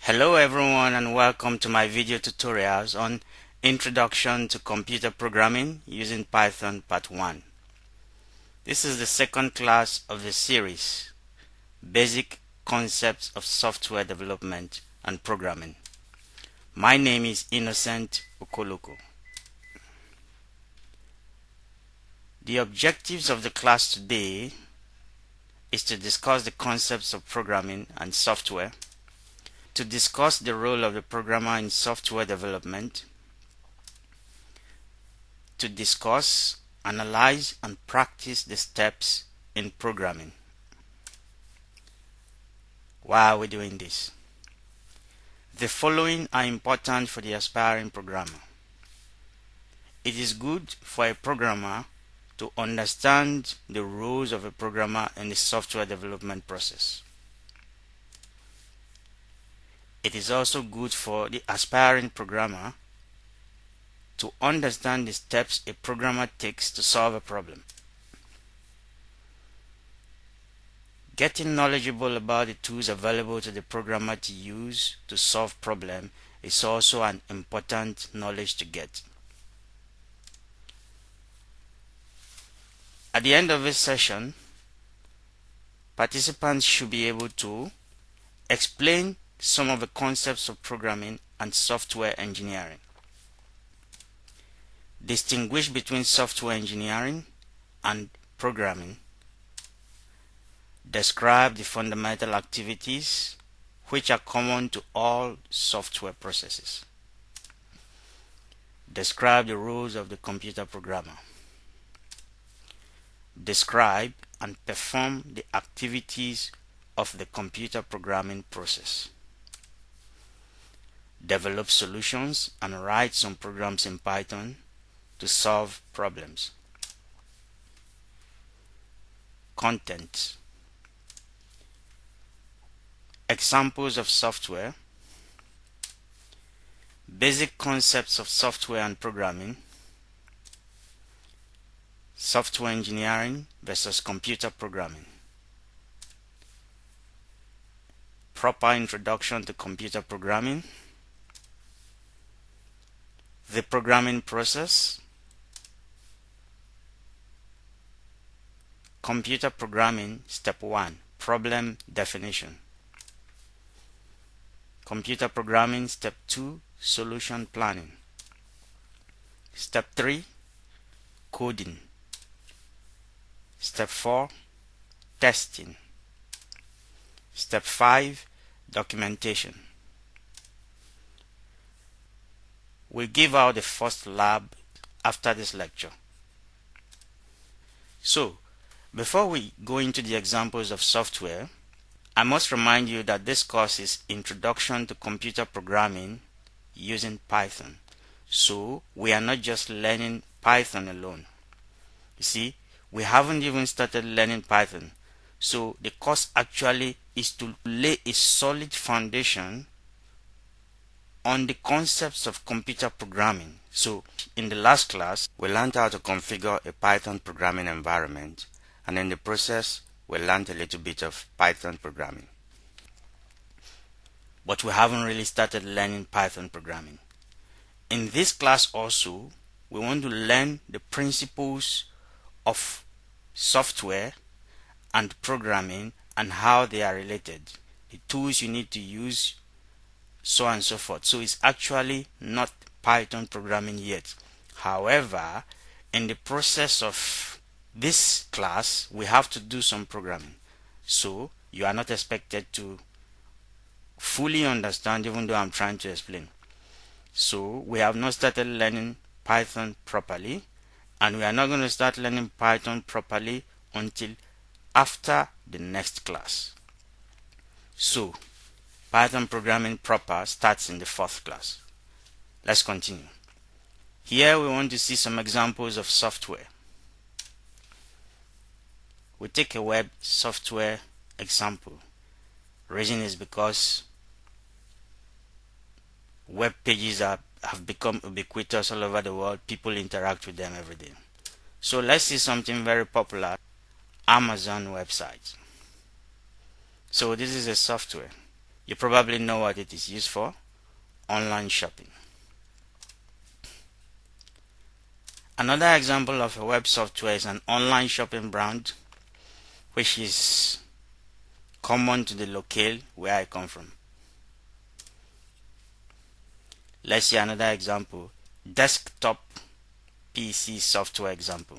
Hello everyone and welcome to my video tutorials on Introduction to Computer Programming using Python Part 1. This is the second class of the series, Basic Concepts of Software Development and Programming. My name is Innocent Okoluko. The objectives of the class today is to discuss the concepts of programming and software, to discuss the role of the programmer in software development, to discuss, analyze, and practice the steps in programming. Why are we doing this? The following are important for the aspiring programmer. It is good for a programmer to understand the roles of a programmer in the software development process. It is also good for the aspiring programmer to understand the steps a programmer takes to solve a problem. Getting knowledgeable about the tools available to the programmer to use to solve problems is also an important knowledge to get. At the end of this session, participants should be able to explain some of the concepts of programming and software engineering, distinguish between software engineering and programming, describe the fundamental activities which are common to all software processes, describe the roles of the computer programmer, describe and perform the activities of the computer programming process, develop solutions and write some programs in Python to solve problems. Content. Examples of software. Basic concepts of software and programming. Software engineering versus computer programming. Proper introduction to computer programming. The programming process. Computer programming step 1, problem definition. Computer programming step 2, solution planning. Step 3, coding. Step 4, testing. Step 5, documentation. We'll give out the first lab after this lecture. So, before we go into the examples of software, I must remind you that this course is Introduction to Computer Programming using Python. So, we are not just learning Python alone. You see, we haven't even started learning Python. So, the course actually is to lay a solid foundation on the concepts of computer programming. So, in the last class, we learned how to configure a Python programming environment, and in the process, we learned a little bit of Python programming. But we haven't really started learning Python programming. In this class also, we want to learn the principles of software and programming and how they are related, the tools you need to use, so on and so forth. So it's actually not Python programming yet. However, in the process of this class, we have to do some programming. So you are not expected to fully understand even though I'm trying to explain. So we have not started learning Python properly, and we are not going to start learning Python properly until after the next class. So Python programming proper starts in the 4th class. Let's continue. Here we want to see some examples of software. We take a web software example. Reason is because web pages have become ubiquitous all over the world. People interact with them every day. So let's see something very popular, Amazon website. So this is a software. You probably know what it is used for: online shopping. Another example of a web software is an online shopping brand, which is common to the locale where I come from. Let's see another example: desktop PC software example.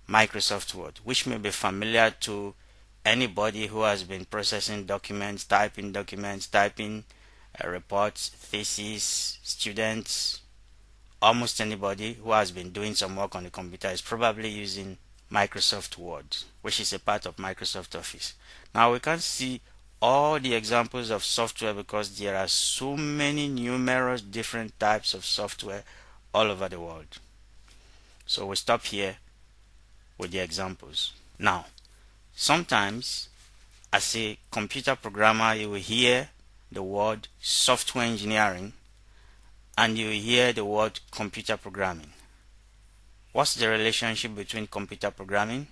Microsoft Word, which may be familiar to anybody who has been processing documents, typing reports, thesis, students. Almost anybody who has been doing some work on the computer is probably using Microsoft Word, which is a part of Microsoft Office. Now we can't see all the examples of software because there are so many numerous different types of software all over the world. So we stop here with the examples. Now, sometimes as a computer programmer, you will hear the word software engineering and you will hear the word computer programming. What's the relationship between computer programming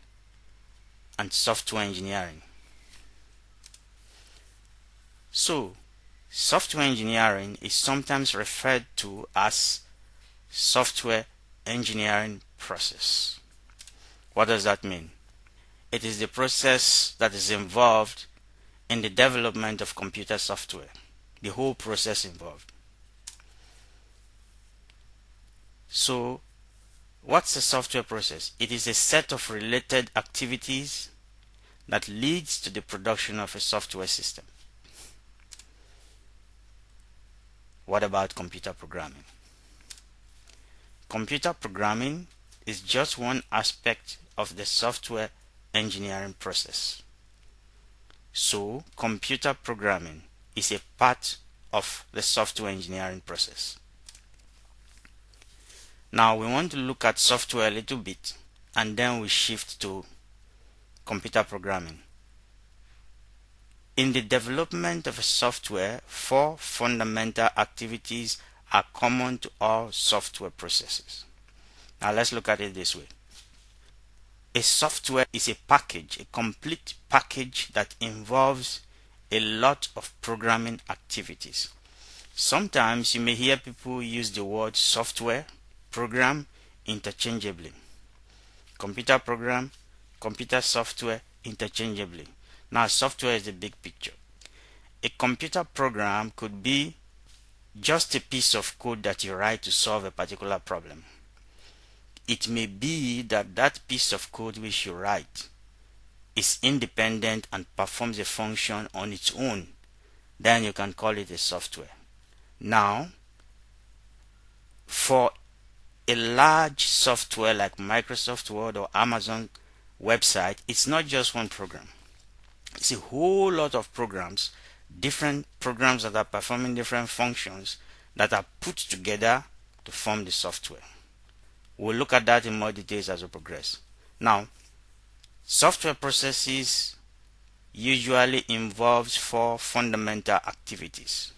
and software engineering? So, software engineering is sometimes referred to as software engineering process. What does that mean? It is the process that is involved in the development of computer software, the whole process involved. So, what's a software process? It is a set of related activities that leads to the production of a software system. What about computer programming? Computer programming is just one aspect of the software engineering process. So, computer programming is a part of the software engineering process. Now we want to look at software a little bit and then we shift to computer programming. In the development of a software, 4 fundamental activities are common to all software processes. Now let's look at it this way. A software is a package, a complete package that involves a lot of programming activities. Sometimes you may hear people use the word software, program interchangeably. Computer program, computer software interchangeably. Now software is the big picture. A computer program could be just a piece of code that you write to solve a particular problem. It may be that that piece of code which you write is independent and performs a function on its own. Then you can call it a software. Now, for a large software like Microsoft Word or Amazon website, it's not just one program. It's a whole lot of programs, different programs that are performing different functions that are put together to form the software. We'll look at that in more details as we progress. Now, software processes usually involves 4 fundamental activities.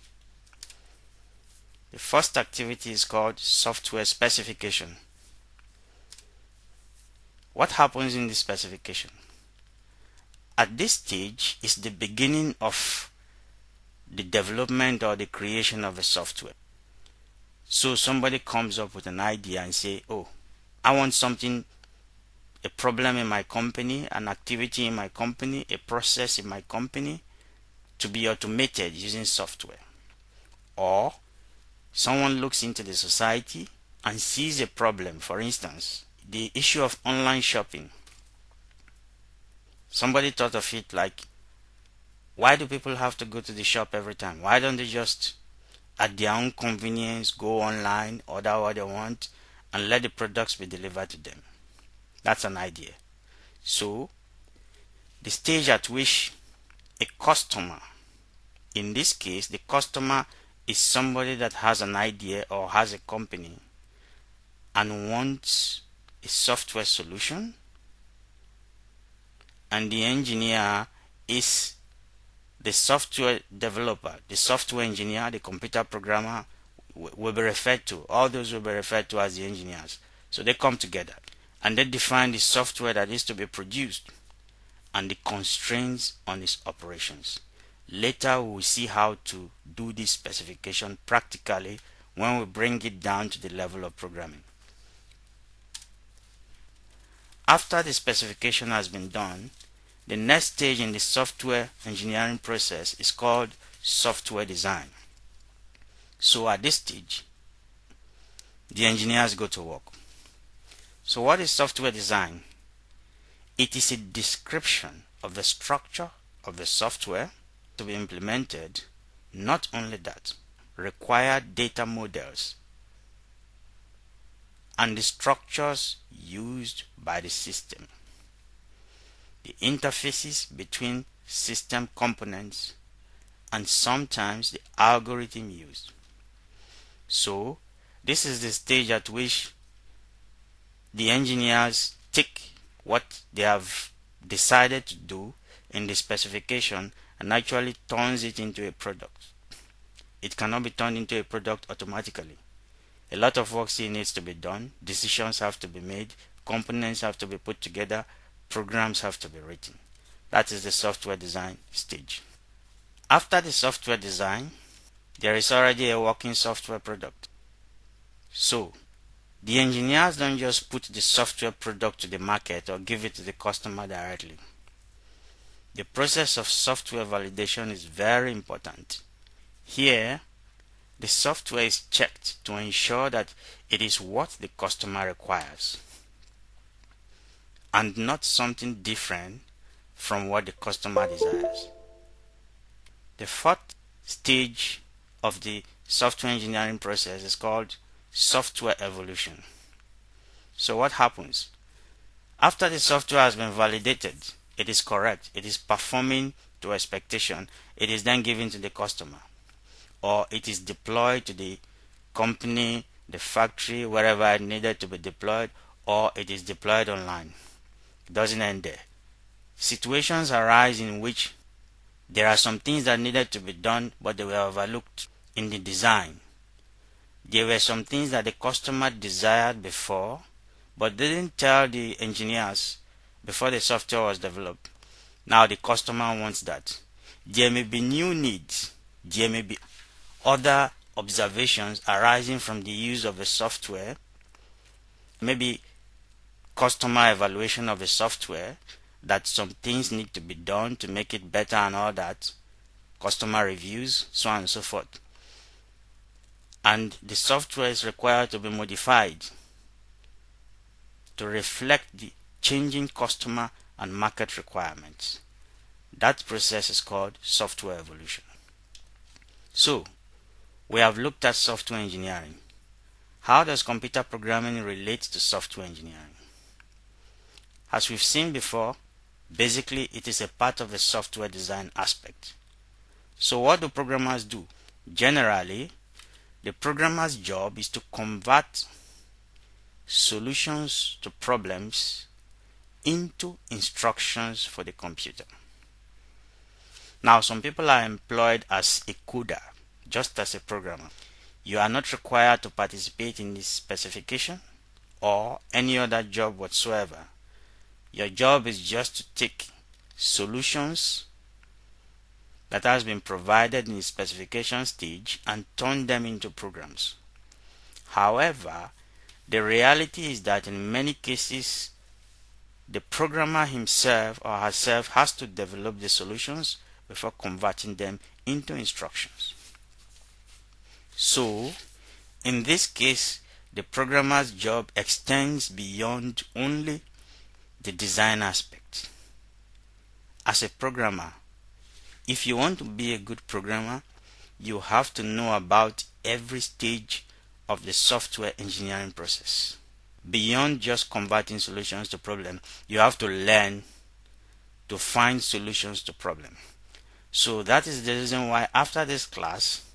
The first activity is called software specification. What happens in the specification? At this stage is the beginning of the development or the creation of a software. So somebody comes up with an idea and say, oh, I want something, a problem in my company, an activity in my company, a process in my company to be automated using software. Or someone looks into the society and sees a problem, for instance, the issue of online shopping. Somebody thought of it like, why do people have to go to the shop every time? Why don't they just at their own convenience go online, order what they want, and let the products be delivered to them? That's an idea. So, the stage at which a customer, in this case, the customer is somebody that has an idea or has a company and wants a software solution, and the engineer is the software developer, the software engineer, the computer programmer will be referred to. All those will be referred to as the engineers. So they come together and they define the software that is to be produced and the constraints on its operations. Later we will see how to do this specification practically when we bring it down to the level of programming. After the specification has been done, the next stage in the software engineering process is called software design. So at this stage, the engineers go to work. So what is software design? It is a description of the structure of the software to be implemented. Not only that, required data models and the structures used by the system, the interfaces between system components, and sometimes the algorithm used. So this is the stage at which the engineers take what they have decided to do in the specification and actually turns it into a product. It cannot be turned into a product automatically. A lot of work still needs to be done. Decisions have to be made. Components have to be put together. Programs have to be written. That is the software design stage. After the software design, there is already a working software product. So, the engineers don't just put the software product to the market or give it to the customer directly. The process of software validation is very important. Here, the software is checked to ensure that it is what the customer requires and not something different from what the customer desires. The fourth stage of the software engineering process is called software evolution. So what happens? After the software has been validated, it is correct, it is performing to expectation, it is then given to the customer, or it is deployed to the company, the factory, wherever it needed to be deployed, or it is deployed online. It doesn't end there. Situations arise in which there are some things that needed to be done but they were overlooked in the design. There were some things that the customer desired before but didn't tell the engineers before the software was developed. Now the customer wants that. There may be new needs. There may be other observations arising from the use of the software. Maybe customer evaluation of the software, that some things need to be done to make it better and all that. Customer reviews, so on and so forth. And the software is required to be modified to reflect the changing customer and market requirements. That process is called software evolution. So, we have looked at software engineering. How does computer programming relate to software engineering? As we've seen before, basically it is a part of the software design aspect. So what do programmers do? Generally, the programmer's job is to convert solutions to problems into instructions for the computer. Now, some people are employed as a coder, just as a programmer. You are not required to participate in this specification or any other job whatsoever. Your job is just to take solutions that has been provided in the specification stage and turn them into programs. However, the reality is that in many cases, the programmer himself or herself has to develop the solutions before converting them into instructions. So, in this case, the programmer's job extends beyond only the design aspect. As a programmer, if you want to be a good programmer, you have to know about every stage of the software engineering process. Beyond just converting solutions to problems, you have to learn to find solutions to problems. So that is the reason why after this class,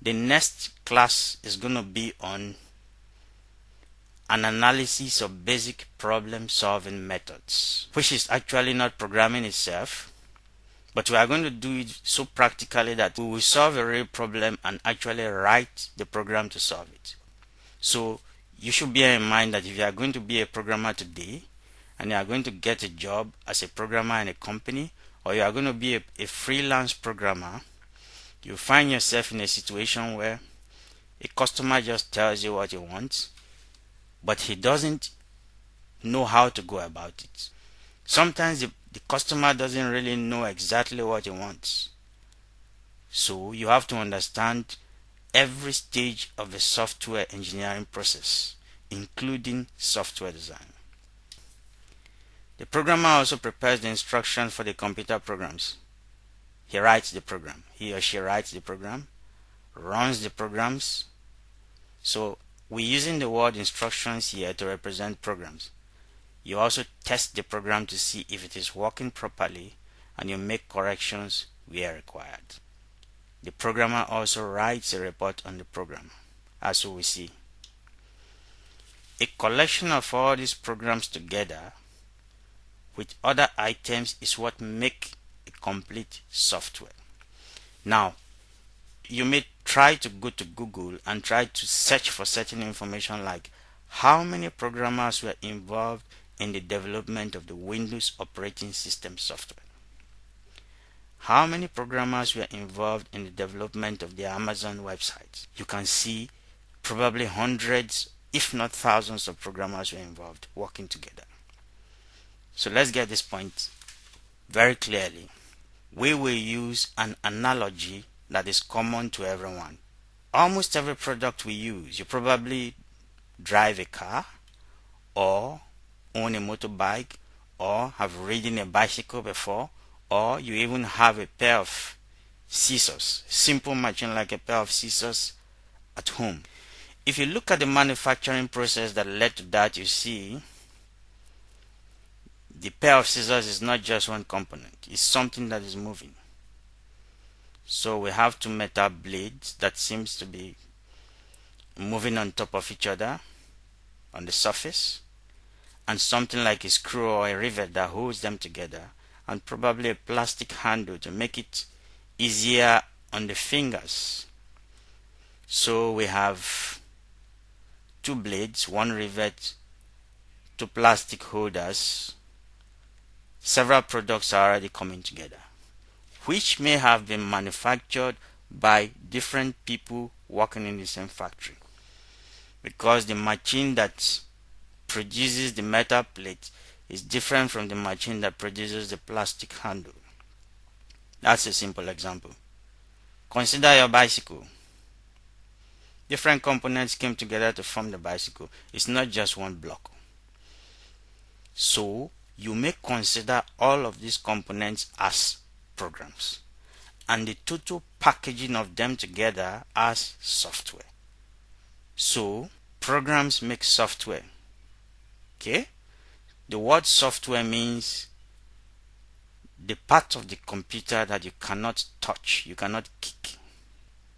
the next class is going to be on an analysis of basic problem solving methods, which is actually not programming itself, but we are going to do it so practically that we will solve a real problem and actually write the program to solve it. So you should bear in mind that if you are going to be a programmer today and you are going to get a job as a programmer in a company or you are going to be a freelance programmer, you find yourself in a situation where a customer just tells you what he wants, but he doesn't know how to go about it. Sometimes the customer doesn't really know exactly what he wants. So you have to understand every stage of the software engineering process, including software design. The programmer also prepares the instructions for the computer programs. He writes the program. He or she writes the program, runs the programs. So we're using the word instructions here to represent programs. You also test the program to see if it is working properly, and you make corrections where required. The programmer also writes a report on the program, as we see. A collection of all these programs together with other items is what make a complete software. Now, you may try to go to Google and try to search for certain information like how many programmers were involved in the development of the Windows operating system software. How many programmers were involved in the development of the Amazon website? You can see probably hundreds, if not thousands of programmers were involved working together. So let's get this point very clearly. We will use an analogy that is common to everyone. Almost every product we use, you probably drive a car or own a motorbike or have ridden a bicycle before, or you even have a pair of scissors, simple machine like a pair of scissors at home. If you look at the manufacturing process that led to that, you see the pair of scissors is not just one component, it's something that is moving. So we have two metal blades that seems to be moving on top of each other on the surface, and something like a screw or a rivet that holds them together, and probably a plastic handle to make it easier on the fingers. So we have two blades, one rivet, two plastic holders. Several products are already coming together, which may have been manufactured by different people working in the same factory, because the machine that produces the metal plate is different from the machine that produces the plastic handle. That's a simple example. Consider your bicycle. Different components came together to form the bicycle. It's not just one block. So you may consider all of these components as programs, and the total packaging of them together as software. So programs make software. Okay? The word software means the part of the computer that you cannot touch, you cannot kick.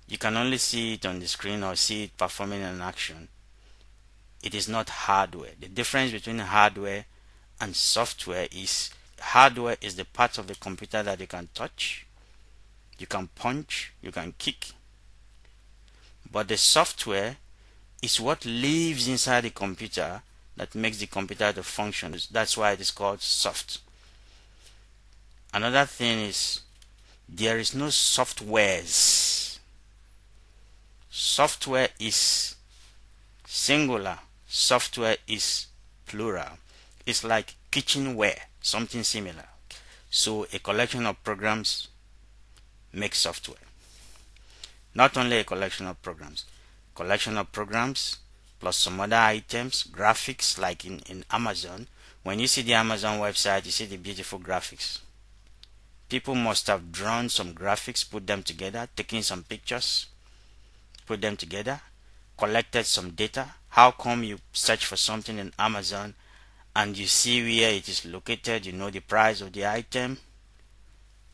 You can only see it on the screen or see it performing an action. It is not hardware. The difference between hardware and software is hardware is the part of the computer that you can touch, you can punch, you can kick. But the software is what lives inside the computer that makes the computer to function. That's why it is called soft. Another thing is there is no softwares. Software is singular. Software is plural. It's like kitchenware, something similar. So a collection of programs makes software. Not only a collection of programs plus some other items, graphics like in Amazon. When you see the Amazon website, you see the beautiful graphics. People must have drawn some graphics, put them together, taken some pictures, put them together, collected some data. How come you search for something in Amazon and you see where it is located, you know the price of the item?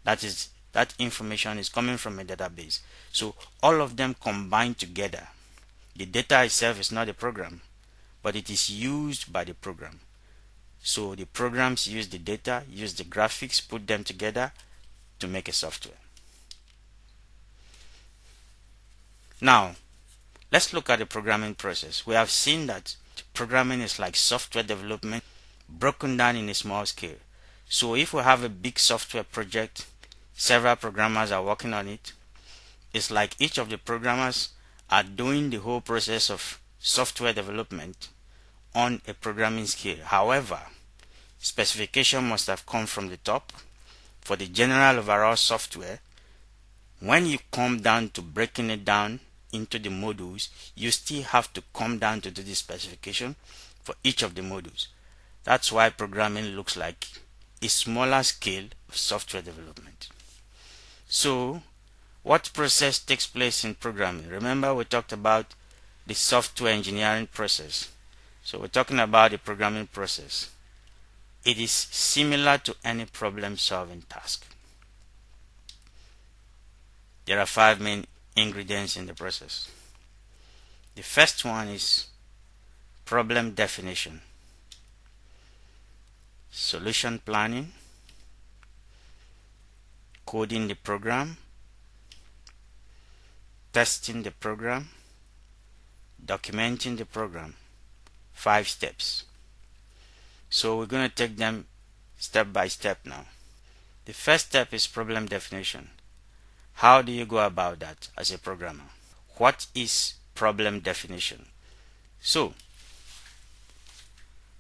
That information is coming from a database. So all of them combined together. The data itself is not a program, but it is used by the program. So the programs use the data, use the graphics, put them together to make a software. Now, let's look at the programming process. We have seen that programming is like software development broken down in a small scale. So if we have a big software project, several programmers are working on it, it's like each of the programmers are doing the whole process of software development on a programming scale. However, specification must have come from the top for the general overall software. When you come down to breaking it down into the modules, you still have to come down to do the specification for each of the modules. That's why programming looks like a smaller scale of software development. So, what process takes place in programming? Remember, we talked about the software engineering process. So we're talking about the programming process. It is similar to any problem-solving task. There are 5 main ingredients in the process. The first one is problem definition, solution planning, coding the program, testing the program, documenting the program. 5 steps. So we're going to take them step by step now. The first step is problem definition. How do you go about that as a programmer? What is problem definition? So,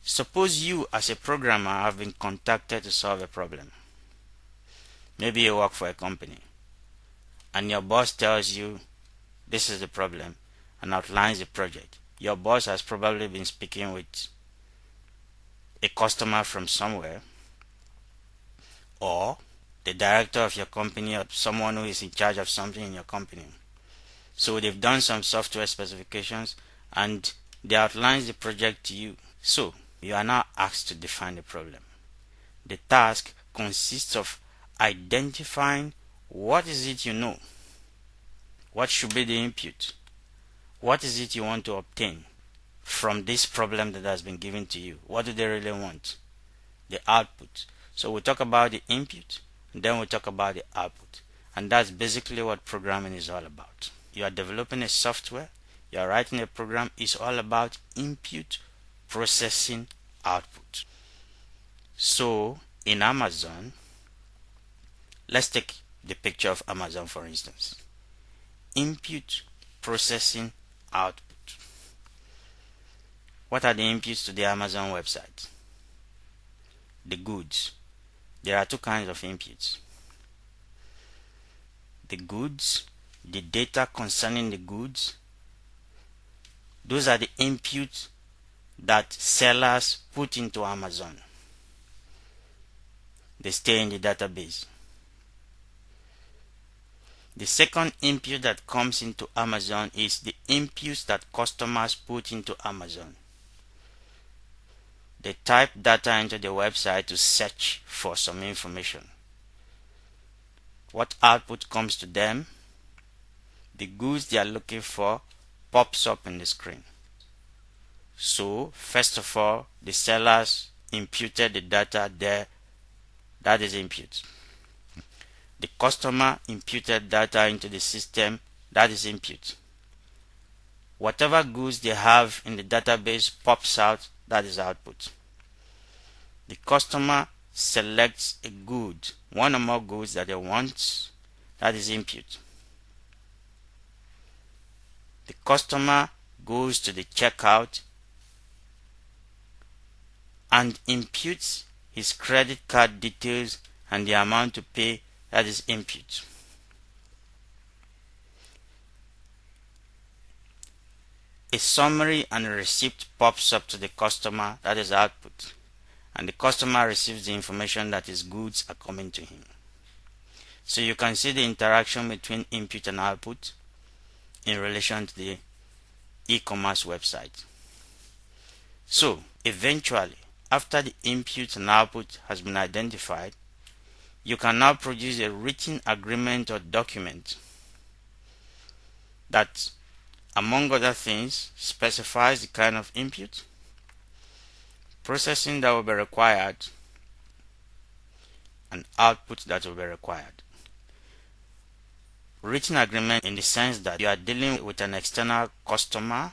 suppose you as a programmer have been contacted to solve a problem. Maybe you work for a company and your boss tells you this is the problem and outlines the project. Your boss has probably been speaking with a customer from somewhere, or the director of your company, or someone who is in charge of something in your company. So they've done some software specifications and they outline the project to you. So you are now asked to define the problem. The task consists of identifying what is it you know, what should be the input, what is it you want to obtain from this problem that has been given to you. What do they really want? The output. So we'll talk about the input, and then we'll talk about the output. And that's basically what programming is all about. You are developing a software, you are writing a program. It's all about input, processing, output. So in Amazon, let's take the picture of Amazon for instance. Input, processing, output. What are the inputs to the Amazon website? The goods. There are 2 kinds of inputs. The goods, the data concerning the goods. Those are the inputs that sellers put into Amazon. They stay in the database. The second input that comes into Amazon is the inputs that customers put into Amazon. They type data into the website to search for some information. What output comes to them? The goods they are looking for pops up in the screen. So, first of all, the sellers imputed the data there. That is input. The customer imputed data into the system. That is input. Whatever goods they have in the database pops out. That is output. The customer selects a good, one or more goods that they want. That is input. The customer goes to the checkout and imputes his credit card details and the amount to pay. That is input. A summary and a receipt pops up to the customer. That is output. And the customer receives the information that his goods are coming to him. So you can see the interaction between input and output in relation to the e-commerce website. So eventually, after the input and output has been identified, you can now produce a written agreement or document that, among other things, specifies the kind of input, processing that will be required, and output that will be required. Written agreement in the sense that you are dealing with an external customer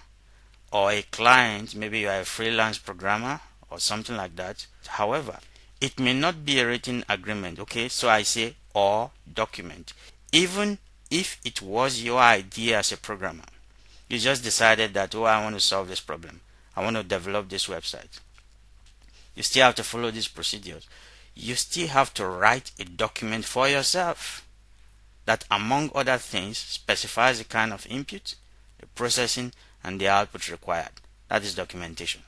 or a client. Maybe you are a freelance programmer or something like that. However, It may not be a written agreement, okay? So I say or document. Even if it was your idea as a programmer, you just decided that, oh, I want to solve this problem. I want to develop this website. You still have to follow these procedures. You still have to write a document for yourself that, among other things, specifies the kind of input, the processing, and the output required. That is documentation.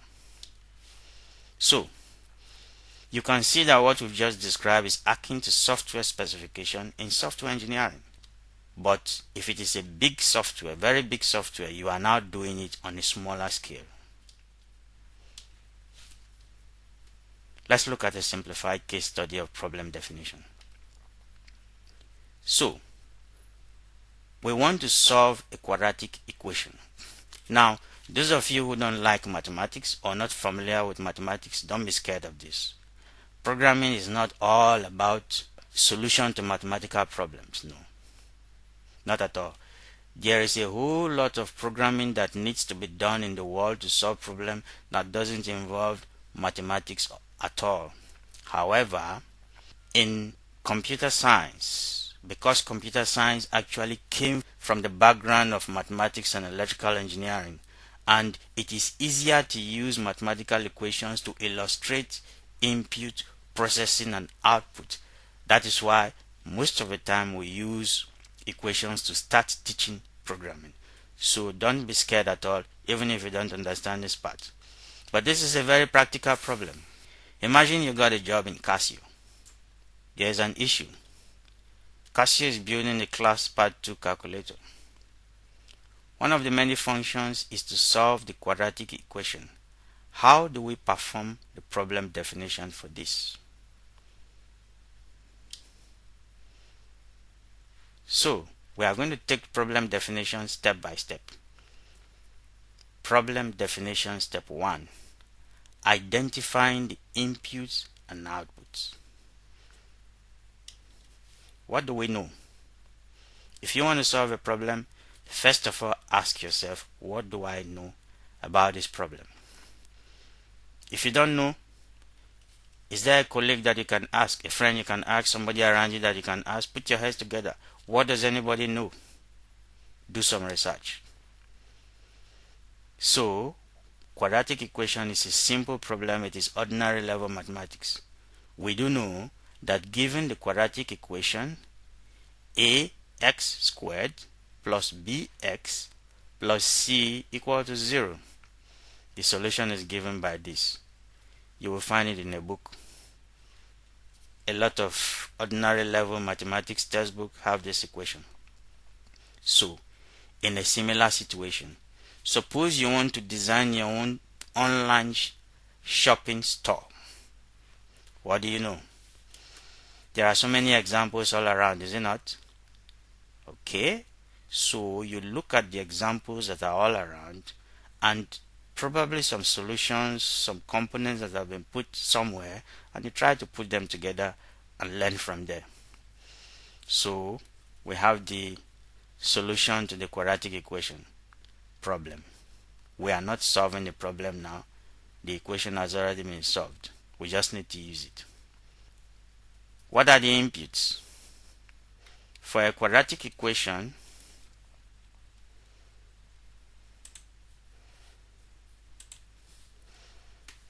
So, you can see that what we've just described is akin to software specification in software engineering. But if it is a big software, very big software, you are now doing it on a smaller scale. Let's look at a simplified case study of problem definition. So, we want to solve a quadratic equation. Now, those of you who don't like mathematics or not familiar with mathematics, don't be scared of this. Programming is not all about solution to mathematical problems. No, not at all. There is a whole lot of programming that needs to be done in the world to solve problems that doesn't involve mathematics at all. However, in computer science, because computer science actually came from the background of mathematics and electrical engineering, and it is easier to use mathematical equations to illustrate input, processing, and output. That is why most of the time we use equations to start teaching programming. So don't be scared at all, even if you don't understand this part. But this is a very practical problem. Imagine you got a job in Casio. There is an issue. Casio is building a class part 2 calculator. One of the many functions is to solve the quadratic equation. How do we perform the problem definition for this? So, we are going to take problem definition step by step. Problem definition step 1. Identifying the inputs and outputs. What do we know? If you want to solve a problem, first of all ask yourself, what do I know about this problem? If you don't know, is there a colleague that you can ask, a friend you can ask, somebody around you that you can ask? Put your heads together. What does anybody know? Do some research. So, quadratic equation is a simple problem. It is ordinary level mathematics. We do know that given the quadratic equation, ax squared plus bx plus c equal to 0. The solution is given by this. You will find it in a book. A lot of ordinary level mathematics textbooks have this equation. So, in a similar situation, suppose you want to design your own online shopping store. What do you know? There are so many examples all around, is it not? Okay, so you look at the examples that are all around and probably some solutions, some components that have been put somewhere, and you try to put them together and learn from there. So we have the solution to the quadratic equation problem. We are not solving the problem now. The equation has already been solved. We just need to use it. What are the inputs? For a quadratic equation,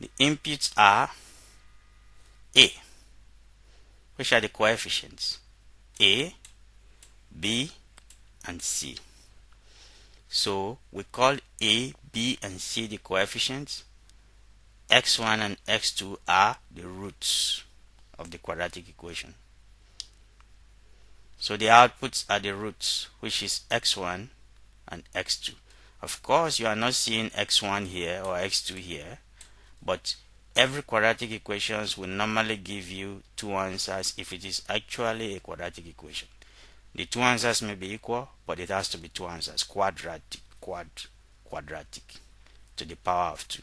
the inputs are A, which are the coefficients, A, B, and C. So we call A, B, and C the coefficients. X1 and X2 are the roots of the quadratic equation. So the outputs are the roots, which is X1 and X2. Of course, you are not seeing X1 here or X2 here, but every quadratic equation will normally give you two answers if it is actually a quadratic equation. The two answers may be equal, but it has to be two answers, quadratic to the power of 2.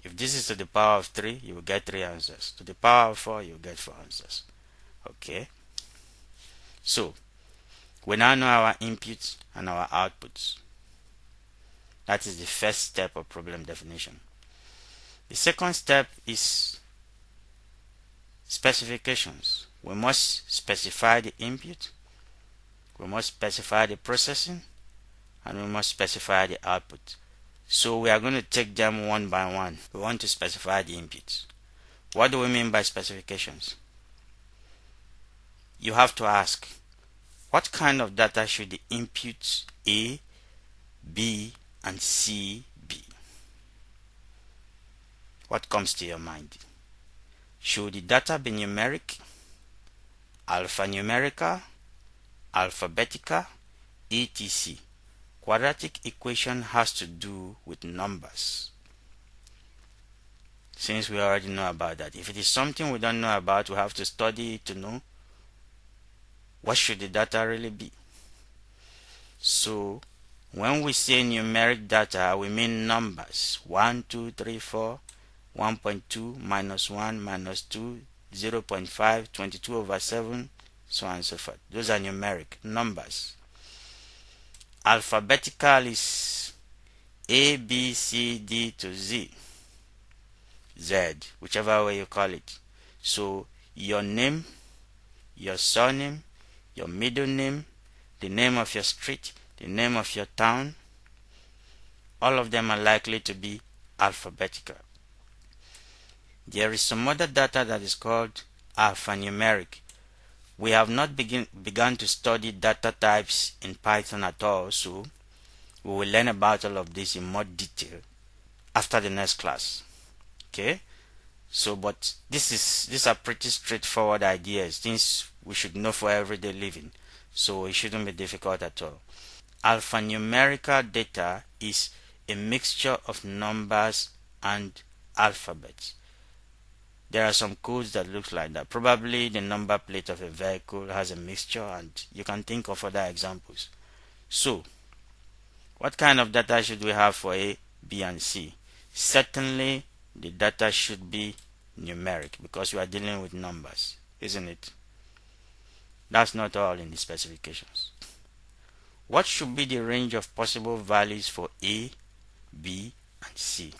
If this is to the power of 3, you will get 3 answers. To the power of 4, you will get 4 answers. Okay? So, we now know our inputs and our outputs. That is the first step of problem definition. The second step is Specifications. We must specify the input, we must specify the processing, and we must specify the output. So we are going to take them one by one. We want to specify the inputs. What do we mean by specifications? You have to ask, what kind of data should the inputs A, B, and C be? What comes to your mind? Should the data be numeric, alphanumerical, alphabetical, etc.? Quadratic equation has to do with numbers. Since we already know about that, if it is something we don't know about, we have to study it to know what should the data really be. So when we say numeric data, we mean numbers 1, 2, 3, 4, 1.2, minus 1, minus 2, 0.5, 22/7, so on and so forth. Those are numeric numbers. Alphabetical is A, B, C, D to Z, whichever way you call it. So your name, your surname, your middle name, the name of your street, the name of your town, all of them are likely to be alphabetical. There is some other data that is called alphanumeric. We have not begun to study data types in Python at all, so we will learn about all of this in more detail after the next class. Okay? So, but these are pretty straightforward ideas, things we should know for everyday living, so it shouldn't be difficult at all. Alphanumerical data is a mixture of numbers and alphabets. There are some codes that look like that. Probably the number plate of a vehicle has a mixture, and you can think of other examples. So, what kind of data should we have for A, B, and C? Certainly, the data should be numeric because we are dealing with numbers, isn't it? That's not all in the specifications. What should be the range of possible values for A, B, and C?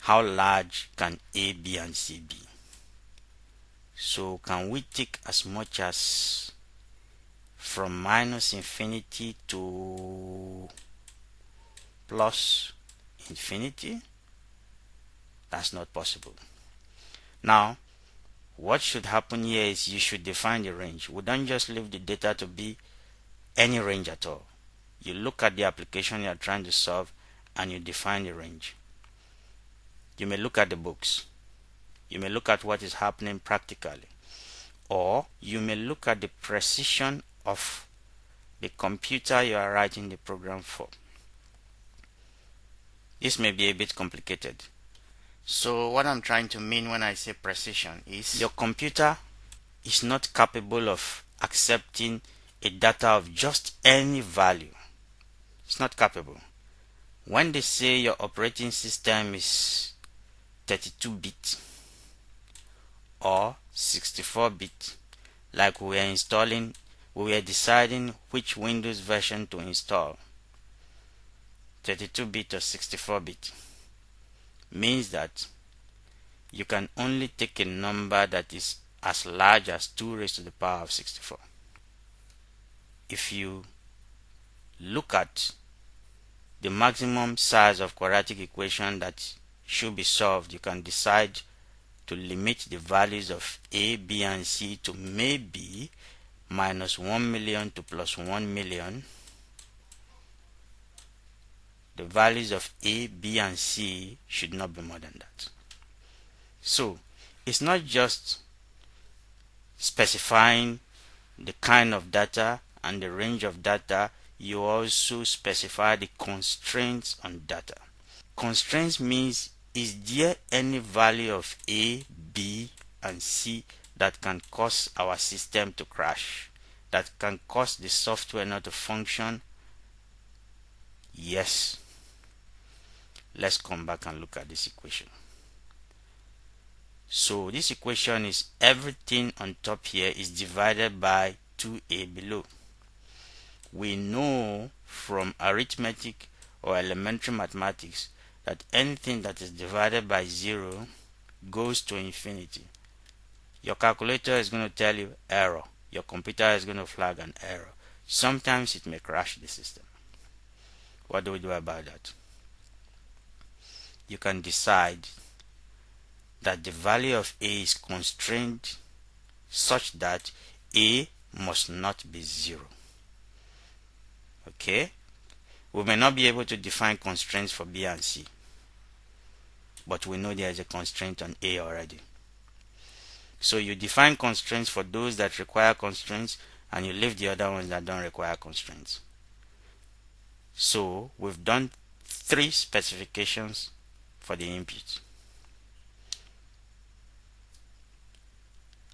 How large can A, B, and C be? So can we take as much as from minus infinity to plus infinity? That's not possible. Now, what should happen here is you should define the range. We don't just leave the data to be any range at all. You look at the application you are trying to solve and you define the range. You may look at the books. You may look at what is happening practically. Or you may look at the precision of the computer you are writing the program for. This may be a bit complicated. So what I'm trying to mean when I say precision is your computer is not capable of accepting a data of just any value. It's not capable. When they say your operating system is 32-bit or 64-bit, like we were deciding which Windows version to install, 32-bit or 64-bit, means that you can only take a number that is as large as 2 raised to the power of 64. If you look at the maximum size of quadratic equation that should be solved, you can decide to limit the values of A, B, and C to maybe minus 1 million to plus 1 million. The values of A, B, and C should not be more than that. So, it's not just specifying the kind of data and the range of data, you also specify the constraints on data. Constraints means, is there any value of A, B, and C that can cause our system to crash, that can cause the software not to function? Yes. Let's come back and look at this equation. So this equation is everything on top here is divided by 2a below. We know from arithmetic or elementary mathematics that anything that is divided by 0 goes to infinity, your calculator is going to tell you error. Your computer is going to flag an error. Sometimes it may crash the system. What do we do about that? You can decide that the value of a is constrained such that a must not be 0. Okay? We may not be able to define constraints for b and c, but we know there is a constraint on a already. So you define constraints for those that require constraints, and you leave the other ones that don't require constraints. So we've done 3 specifications for the input.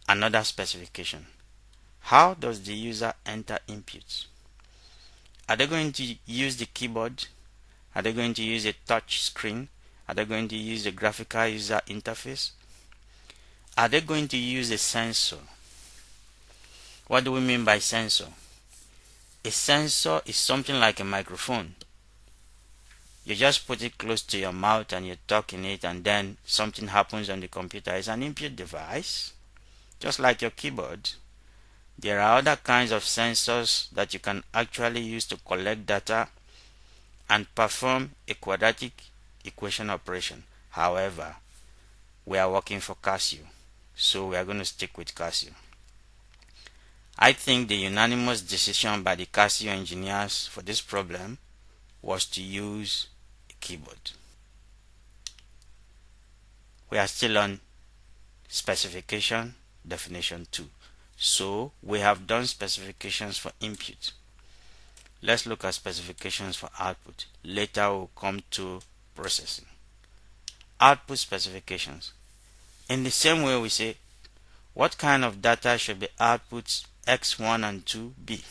Another specification. How does the user enter inputs? Are they going to use the keyboard? Are they going to use a touch screen? Are they going to use a graphical user interface? Are they going to use a sensor? What do we mean by sensor? A sensor is something like a microphone. You just put it close to your mouth and you talk in it, and then something happens on the computer. It's an input device, just like your keyboard. There are other kinds of sensors that you can actually use to collect data and perform a quadratic equation operation. However, we are working for Casio, so we are going to stick with Casio. I think the unanimous decision by the Casio engineers for this problem was to use a keyboard. We are still on specification definition 2. So we have done specifications for input. Let's look at specifications for output. Later we'll come to processing. Output specifications. In the same way we say, what kind of data should be outputs x1 and 2 be?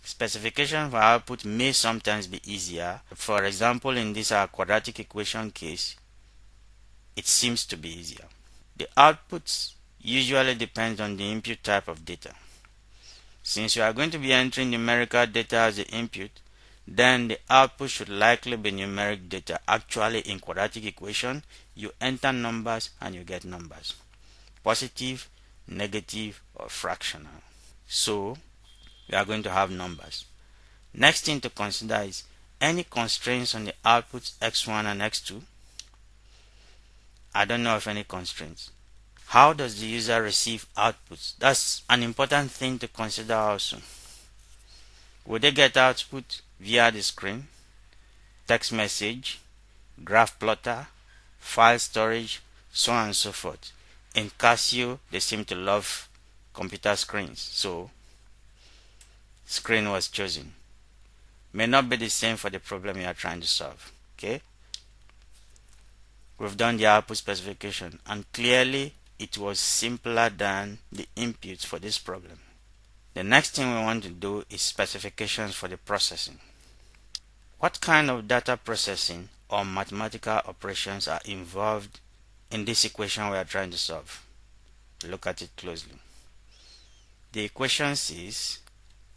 Specification for output may sometimes be easier. For example, in this quadratic equation case, it seems to be easier. The outputs usually depend on the input type of data. Since you are going to be entering numerical data as the input, then the output should likely be numeric data. Actually, in quadratic equation, you enter numbers and you get numbers. Positive, negative, or fractional. So, we are going to have numbers. Next thing to consider is any constraints on the outputs x1 and x2. I don't know of any constraints. How does the user receive outputs? That's an important thing to consider also. Will they get output via the screen, text message, graph plotter, file storage, so on and so forth? In Casio, they seem to love computer screens, so screen was chosen. May not be the same for the problem you are trying to solve. Okay? We've done the output specification, and clearly it was simpler than the inputs for this problem. The next thing we want to do is specifications for the processing. What kind of data processing or mathematical operations are involved in this equation we are trying to solve? Look at it closely. The equation says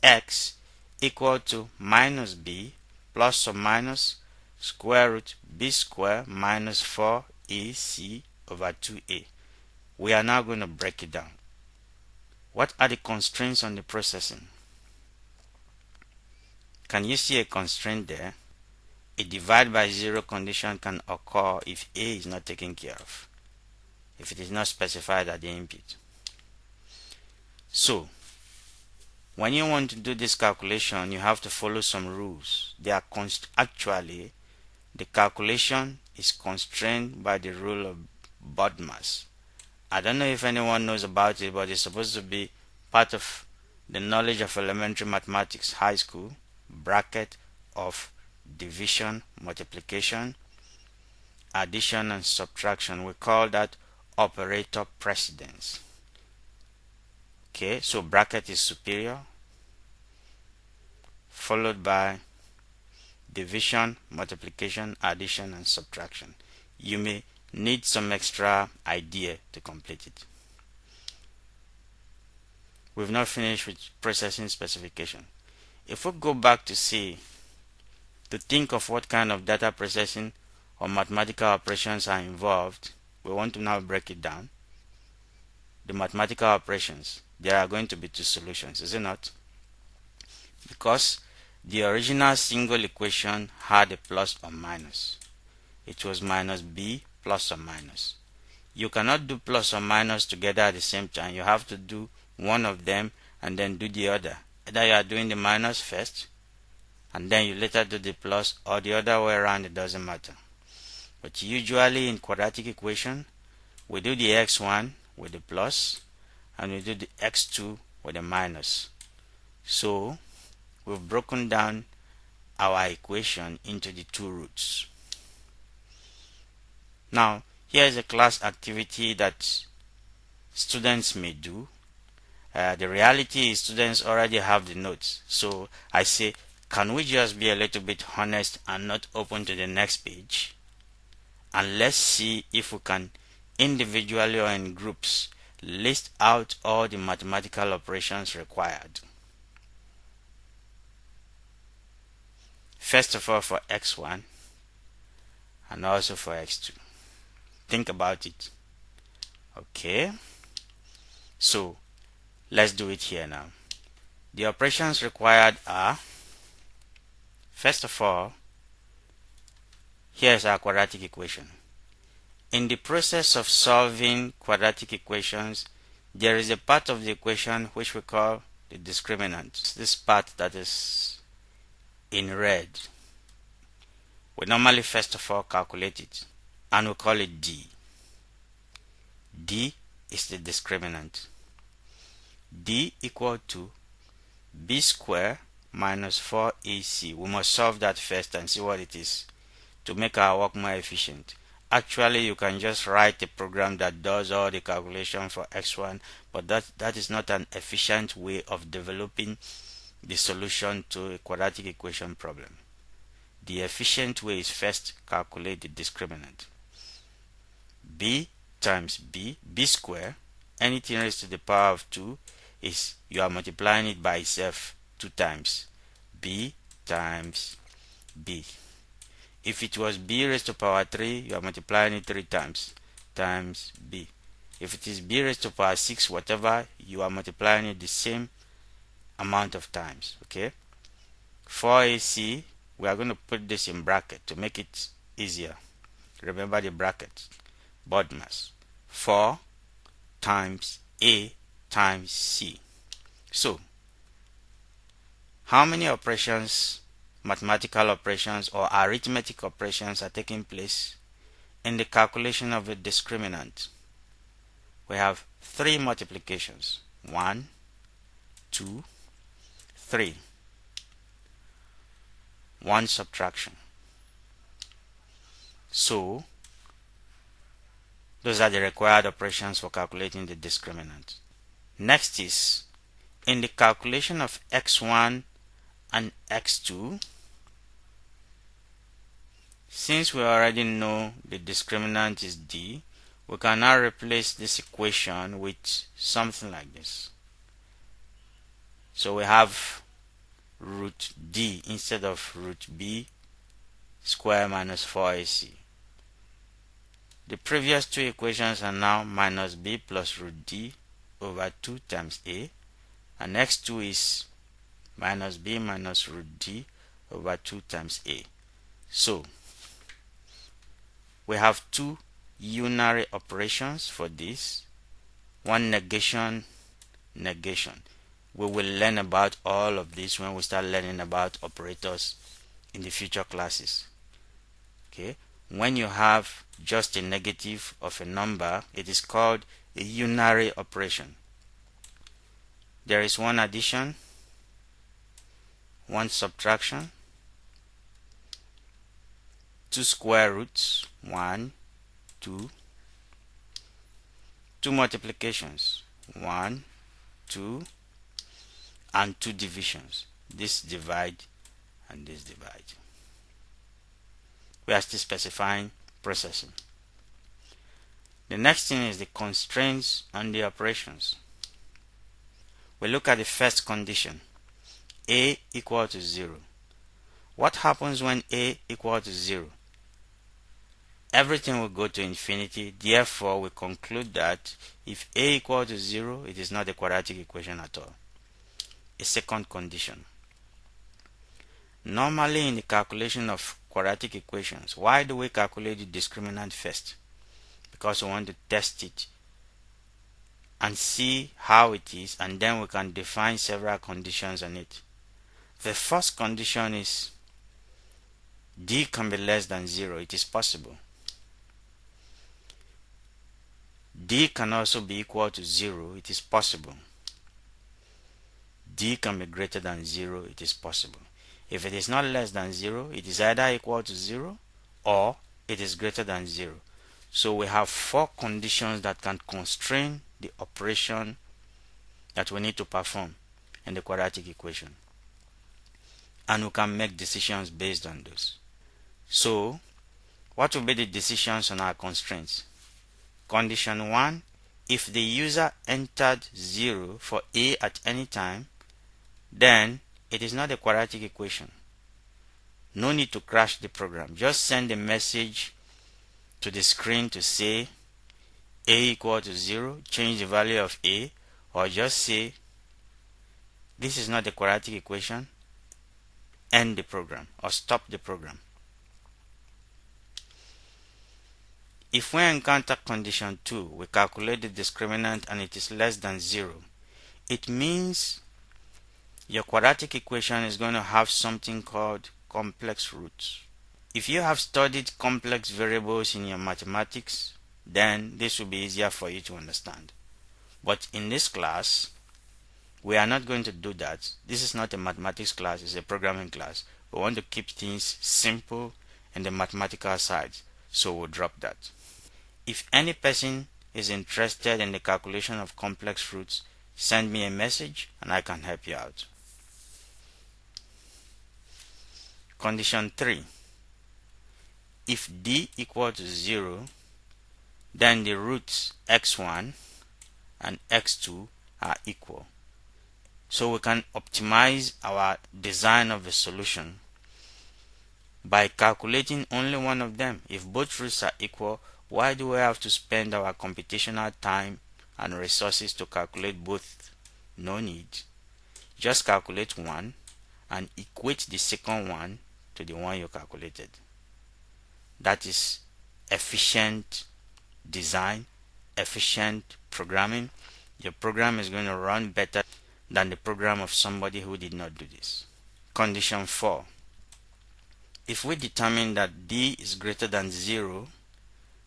x equal to minus b plus or minus square root b squared minus 4ac over 2a. We are now going to break it down. What are the constraints on the processing? Can you see a constraint there? A divide by 0 condition can occur if a is not taken care of, if it is not specified at the input. So, when you want to do this calculation, you have to follow some rules. They are actually, the calculation is constrained by the rule of BODMAS. I don't know if anyone knows about it, but it's supposed to be part of the knowledge of elementary mathematics, high school, bracket of division, multiplication, addition, and subtraction. We call that operator precedence. Okay, so bracket is superior, followed by division, multiplication, addition, and subtraction. You may need some extra idea to complete it. We've not finished with processing specification. If we go back to C to think of what kind of data processing or mathematical operations are involved, we want to now break it down. The mathematical operations, there are going to be two solutions, is it not? Because the original single equation had a plus or minus. It was minus b plus or minus. You cannot do plus or minus together at the same time. You have to do one of them and then do the other. Either you are doing the minus first and then you later do the plus, or the other way around, it doesn't matter. But usually in quadratic equation, we do the x1 with the plus and we do the x2 with the minus. So we've broken down our equation into the two roots. Now, here is a class activity that students may do. The reality is students already have the notes. So I say, can we just be a little bit honest and not open to the next page? And let's see if we can individually or in groups list out all the mathematical operations required. First of all, for x1 and also for x2. Think about it. Okay, so let's do it here now. The operations required are, first of all, here's our quadratic equation. In the process of solving quadratic equations, there is a part of the equation which we call the discriminant. This part that is in red. We normally first of all calculate it and we call it d. D is the discriminant. D equal to b squared minus 4ac. We must solve that first and see what it is to make our work more efficient. Actually, you can just write a program that does all the calculation for x1, but that is not an efficient way of developing the solution to a quadratic equation problem. The efficient way is first calculate the discriminant. B times b squared, anything raised to the power of 2 is you are multiplying it by itself 2 times. B times b. If it was b raised to power 3, you are multiplying it 3 times b. If it is b raised to power 6, whatever, you are multiplying it the same amount of times. Okay, 4ac, we are going to put this in bracket to make it easier. Remember the bracket. BODMAS 4 times a times c. So how many operations, mathematical operations or arithmetic operations, are taking place in the calculation of a discriminant? We have 3 multiplications. 1, 2, 3. 1 subtraction. So those are the required operations for calculating the discriminant. Next is, in the calculation of x1 and x2, since we already know the discriminant is d, we can now replace this equation with something like this. So we have root d instead of root b squared minus 4ac. The previous 2 equations are now minus b plus root d over 2 times a, and x2 is minus b minus root d over 2 times a. So we have 2 unary operations for this, one negation. We will learn about all of this when we start learning about operators in the future classes. Okay, when you have just a negative of a number, it is called a unary operation. There is one addition, one subtraction, 2 square roots, 1, 2, 2 multiplications, 1, 2, and 2 divisions. This divide and this divide. We are still specifying processing. The next thing is the constraints on the operations. We look at the first condition, a equal to 0. What happens when a equal to 0? everything will go to infinity. Therefore, we conclude that if a equal to 0, it is not a quadratic equation at all. A second condition. Normally in the calculation of quadratic equations, why do we calculate the discriminant first? Because we want to test it and see how it is, and then we can define several conditions on it. The first condition is d can be less than 0. It is possible. D can also be equal to 0. It is possible. D can be greater than 0. It is possible. If it is not less than 0, it is either equal to 0 or it is greater than 0. So we have 4 conditions that can constrain the operation that we need to perform in the quadratic equation. And we can make decisions based on those. So, what will be the decisions on our constraints? Condition 1, if the user entered 0 for a at any time, then it is not a quadratic equation. No need to crash the program. Just send a message to the screen to say a equal to 0, change the value of a, or just say this is not a quadratic equation, end the program or stop the program. If we encounter condition 2, we calculate the discriminant and it is less than 0. It means your quadratic equation is going to have something called complex roots. If you have studied complex variables in your mathematics, then this will be easier for you to understand. But in this class, we are not going to do that. This is not a mathematics class, it's a programming class. We want to keep things simple in the mathematical side, so we'll drop that. If any person is interested in the calculation of complex roots, send me a message and I can help you out. Condition 3. If d equal to 0, then the roots x1 and x2 are equal. So we can optimize our design of a solution by calculating only one of them. If both roots are equal, why do we have to spend our computational time and resources to calculate both? No need. Just calculate one and equate the second one to the one you calculated. That is efficient design, efficient programming. Your program is going to run better than the program of somebody who did not do this. Condition 4. If we determine that d is greater than 0,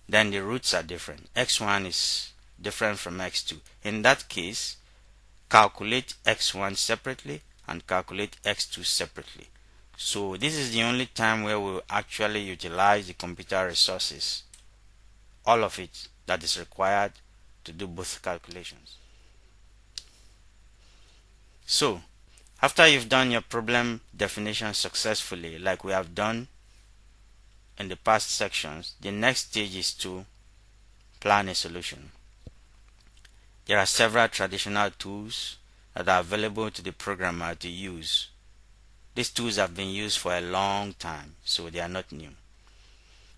then the roots are different. x1 is different from x2. In that case, calculate x1 separately and calculate x2 separately. So this is the only time where we will actually utilize the computer resources, all of it that is required to do both calculations. So, after you've done your problem definition successfully, like we have done in the past sections, the next stage is to plan a solution. There are several traditional tools that are available to the programmer to use. These tools have been used for a long time, so they are not new.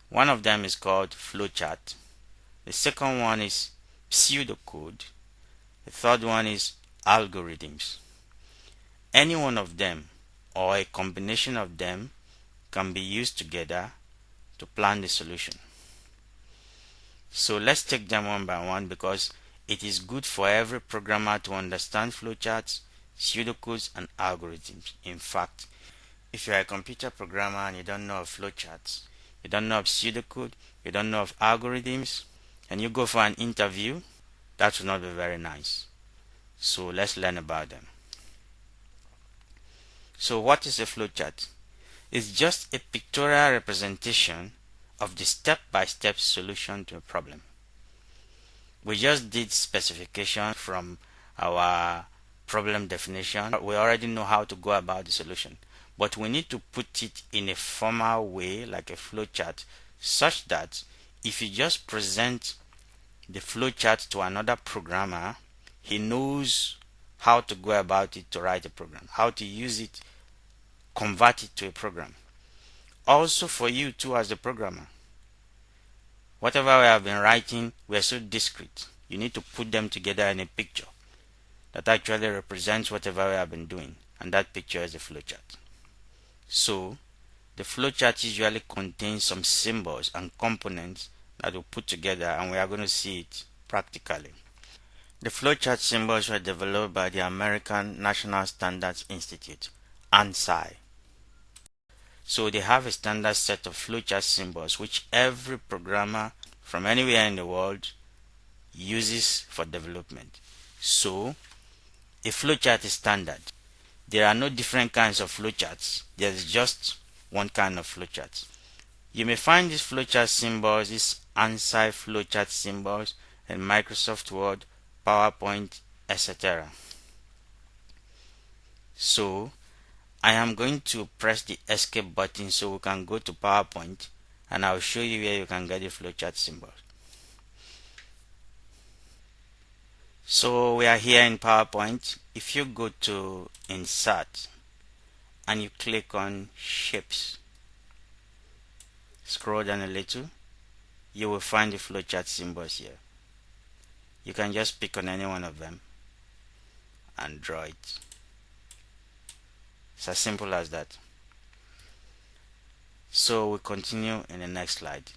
One of them is called flowchart. The second one is pseudocode. The third one is algorithms. Any one of them or a combination of them can be used together to plan the solution. So let's take them one by one because it is good for every programmer to understand flowcharts, pseudocodes, and algorithms. In fact, if you are a computer programmer and you don't know of flowcharts, you don't know of pseudocode, you don't know of algorithms, and you go for an interview, that will not be very nice. So let's learn about them. So what is a flowchart? It's just a pictorial representation of the step-by-step solution to a problem. We just did specification from our problem definition. We already know how to go about the solution, but we need to put it in a formal way like a flowchart, such that if you just present the flowchart to another programmer, he knows how to go about it to write a program, how to use it, convert it to a program. Also for you too as the programmer, Whatever we have been writing, we are so discrete. You need to put them together in a picture that actually represents whatever we have been doing, and that picture is a flowchart. So, the flowchart usually contains some symbols and components that we put together, and we are going to see it practically. The flowchart symbols were developed by the American National Standards Institute, ANSI. So they have a standard set of flowchart symbols which every programmer from anywhere in the world uses for development. So a flowchart is standard. There are no different kinds of flowcharts. There is just one kind of flowchart. You may find these flowchart symbols, these ANSI flowchart symbols in Microsoft Word, PowerPoint, etc. So I am going to press the escape button so we can go to PowerPoint, and I'll show you where you can get the flowchart symbol. So we are here in PowerPoint. If you go to Insert and you click on Shapes, scroll down a little, you will find the flowchart symbols here. You can just pick on any one of them and draw it. It's as simple as that. So we continue in the next slide.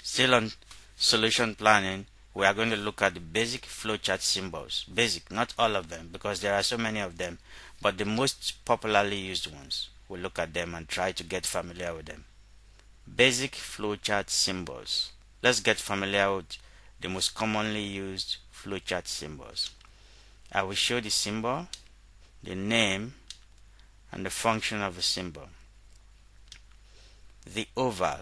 Still on solution planning, we are going to look at the basic flowchart symbols. Basic, not all of them, because there are so many of them, but the most popularly used ones. We'll look at them and try to get familiar with them. Basic flowchart symbols. Let's get familiar with the most commonly used flowchart symbols. I will show the symbol, the name, and the function of the symbol. The oval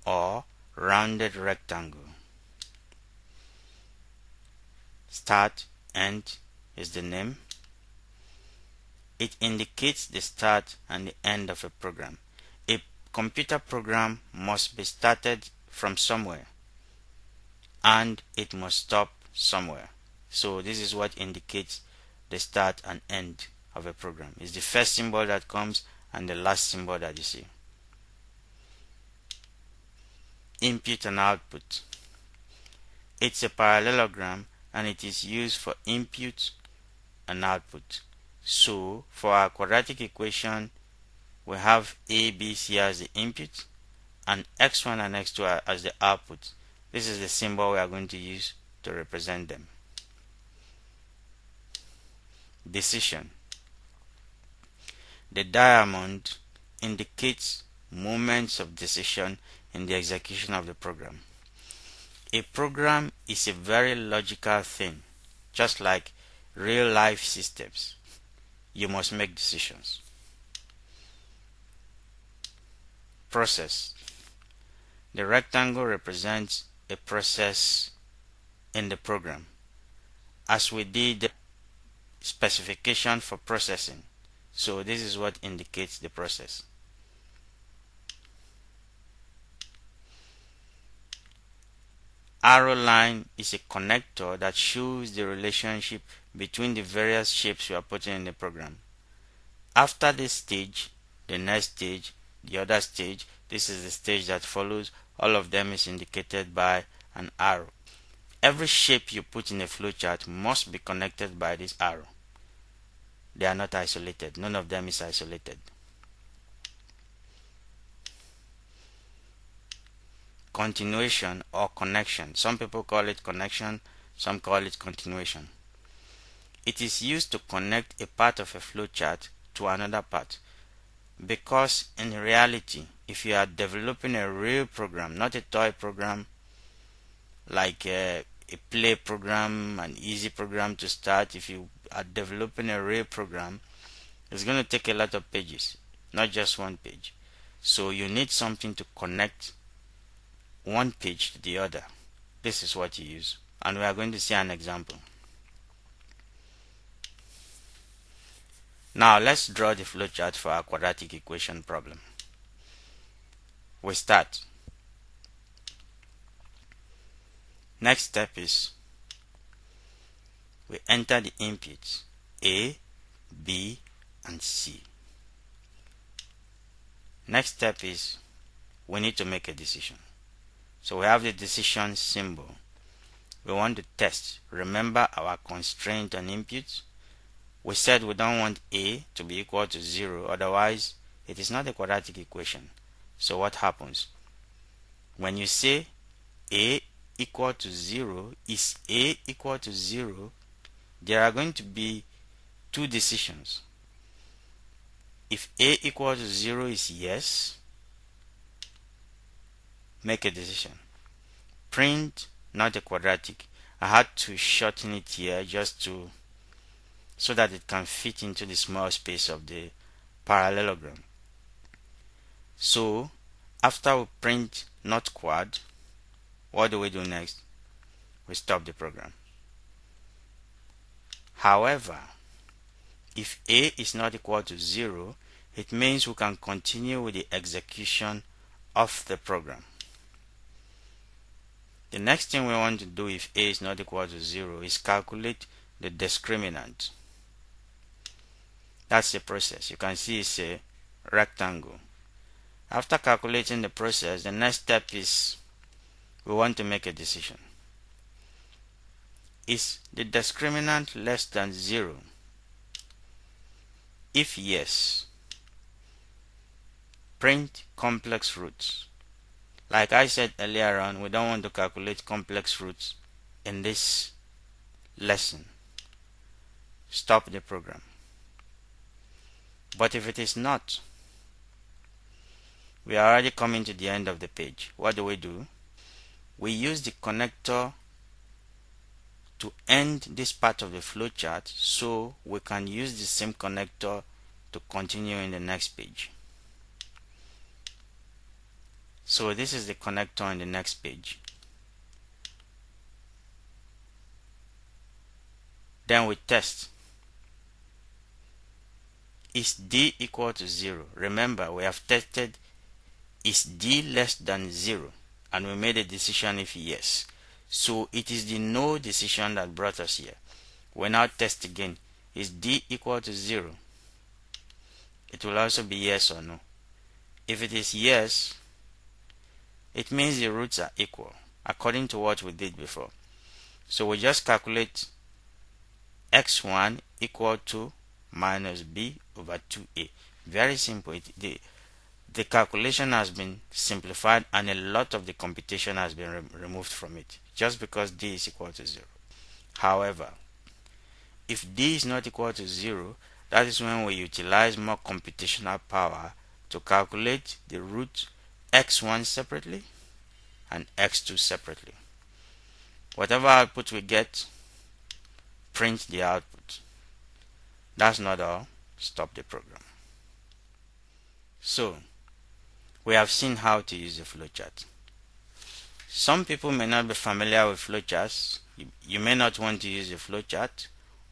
or rounded rectangle. Start, end is the name. It indicates the start and the end of a program. A computer program must be started from somewhere and it must stop somewhere. So this is what indicates the start and end of a program. It's the first symbol that comes and the last symbol that you see. Input and output. It's a parallelogram and it is used for input and output. So for our quadratic equation, we have a, b, c as the input and x1 and x2 as the output. This is the symbol we are going to use to represent them. Decision. The diamond indicates moments of decision in the execution of the program. A program is a very logical thing, just like real life systems. You must make decisions. Process. The rectangle represents a process in the program, as we did the specification for processing. So this is what indicates the process. Arrow line is a connector that shows the relationship between the various shapes you are putting in the program. After this stage, the next stage, the other stage, this is the stage that follows, all of them is indicated by an arrow. Every shape you put in a flowchart must be connected by this arrow. They are not isolated. None of them is isolated. Continuation or connection. Some people call it connection, some call it continuation. It is used to connect a part of a flowchart to another part. Because in reality, if you are developing a real program, not a toy program, like a play program, an easy program to start, if you are developing a real program, it's going to take a lot of pages, not just one page. So you need something to connect one page to the other. This is what you use, and we are going to see an example. Now let's draw the flowchart for our quadratic equation problem. We start. Next step is we enter the inputs A, B, and C. Next step is we need to make a decision. So we have the decision symbol. We want to test. Remember our constraint on inputs? We said we don't want a to be equal to 0, otherwise it is not a quadratic equation. So what happens? When you say a equal to 0, is a equal to 0, there are going to be two decisions. If a equal to 0 is yes, make a decision. Print not a quadratic. I had to shorten it here just so that it can fit into the small space of the parallelogram. So after we print not quad, what do we do next? We stop the program. However, if a is not equal to 0, it means we can continue with the execution of the program. The next thing we want to do if a is not equal to 0 is calculate the discriminant. That's the process. You can see it's a rectangle. After calculating the process, the next step is we want to make a decision. Is the discriminant less than 0? If yes, print complex roots. Like I said earlier on, we don't want to calculate complex roots in this lesson. Stop the program. But if it is not, we are already coming to the end of the page. What do? We use the connector to end this part of the flowchart so we can use the same connector to continue in the next page. So this is the connector on the next page. Then we test. Is d equal to 0? Remember, we have tested is d less than 0 and we made a decision if yes. So it is the no decision that brought us here. We now test again. Is d equal to 0? It will also be yes or no. If it is yes, it means the roots are equal according to what we did before. So we just calculate x1 equal to minus b over 2a. Very simple. The calculation has been simplified and a lot of the computation has been removed from it just because d is equal to 0. However, if d is not equal to 0, that is when we utilize more computational power to calculate the root x1 separately and x2 separately. Whatever output we get, print the output. That's not all. Stop the program. So, we have seen how to use the flowchart. Some people may not be familiar with flowcharts. You may not want to use a flowchart,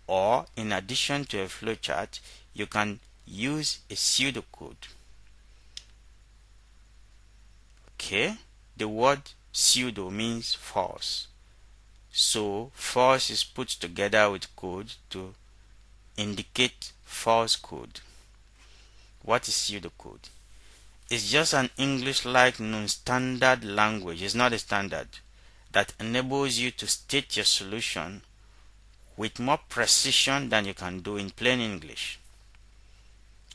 or in addition to a flowchart, you can use a pseudocode. Okay, the word pseudo means false. So false is put together with code to indicate false code. What is pseudocode? It's just an English-like non-standard language. It's not a standard that enables you to state your solution with more precision than you can do in plain English.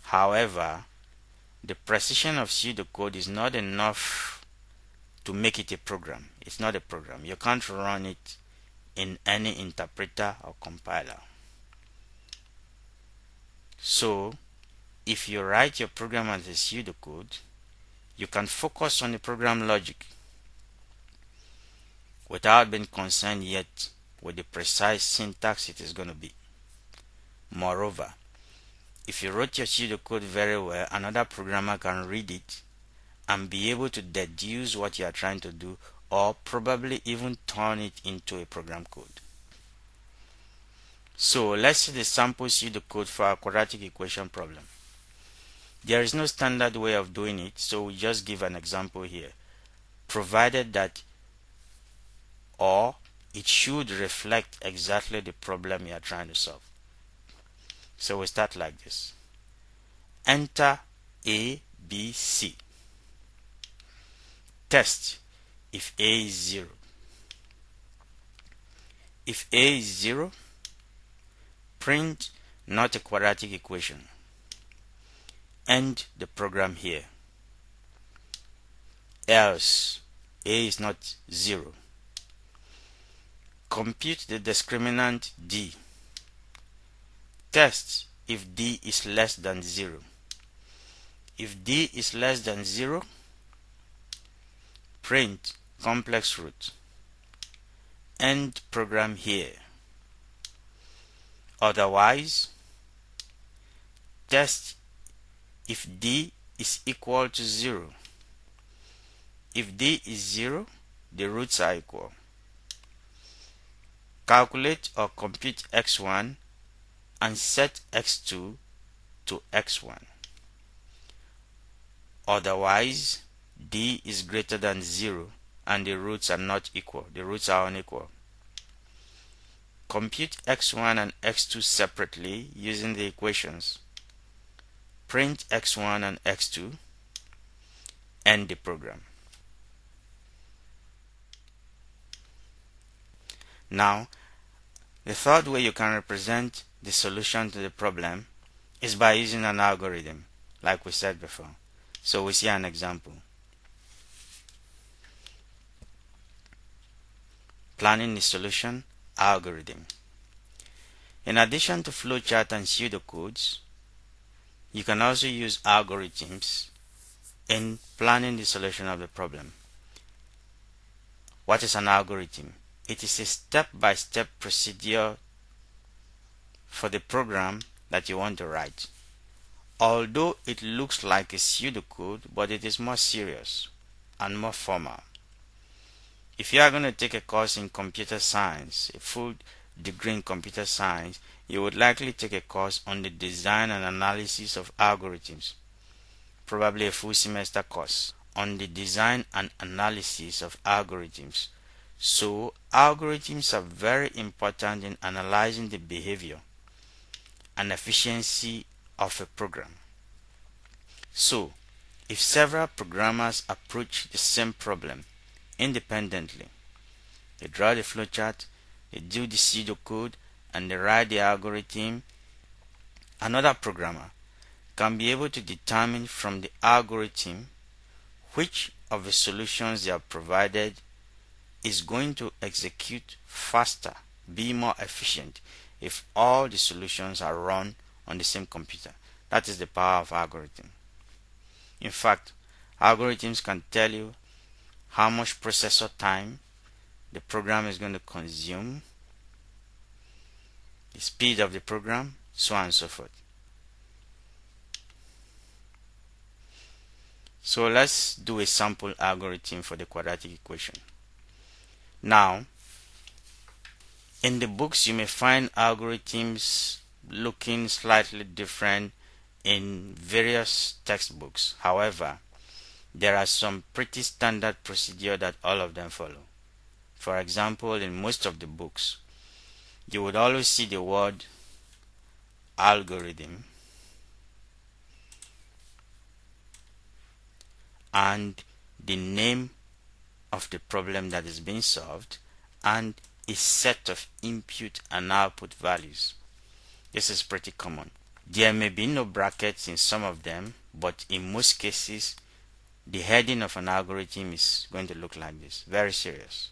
However, the precision of pseudocode is not enough to make it a program. It's not a program. You can't run it in any interpreter or compiler. So, if you write your program as a pseudocode, you can focus on the program logic without being concerned yet with the precise syntax it is going to be. Moreover, if you wrote your pseudocode very well, another programmer can read it and be able to deduce what you are trying to do, or probably even turn it into a program code. So let's see the sample pseudocode for our quadratic equation problem. There is no standard way of doing it, so we just give an example here, provided that or it should reflect exactly the problem you are trying to solve. So we start like this. Enter A, B, C. Test if A is 0. If A is 0, print not a quadratic equation. End the program here. Else A is not 0. Compute the discriminant D. Test if D is less than 0. If D is less than 0, print complex root. End program here. Otherwise, test if D is equal to 0. If D is 0, the roots are equal. Calculate or compute x1 and set x2 to x1. Otherwise, D is greater than 0 and the roots are not equal. The roots are unequal. Compute x1 and x2 separately using the equations. Print x1 and x2. End the program. Now, the third way you can represent the solution to the problem is by using an algorithm, like we said before. So we see an example. Planning the solution algorithm. In addition to flowchart and pseudocodes, you can also use algorithms in planning the solution of the problem. What is an algorithm? It is a step-by-step procedure for the program that you want to write. Although it looks like a pseudocode, but it is more serious and more formal. If you are going to take a course in computer science, a full degree in computer science, you would likely take a course on the design and analysis of algorithms. Probably a full semester course on the design and analysis of algorithms. So, algorithms are very important in analyzing the behavior and efficiency of a program. So, if several programmers approach the same problem independently, they draw the flowchart, they do the pseudocode, and they write the algorithm, another programmer can be able to determine from the algorithm which of the solutions they have provided is going to execute faster, be more efficient if all the solutions are run on the same computer. That is the power of algorithm. In fact, algorithms can tell you how much processor time the program is going to consume, the speed of the program, so on and so forth. So let's do a sample algorithm for the quadratic equation. Now, in the books you may find algorithms looking slightly different in various textbooks. However, there are some pretty standard procedure that all of them follow. For example, in most of the books, you would always see the word algorithm and the name of the problem that is being solved and a set of input and output values. This is pretty common. There may be no brackets in some of them, but in most cases the heading of an algorithm is going to look like this, very serious,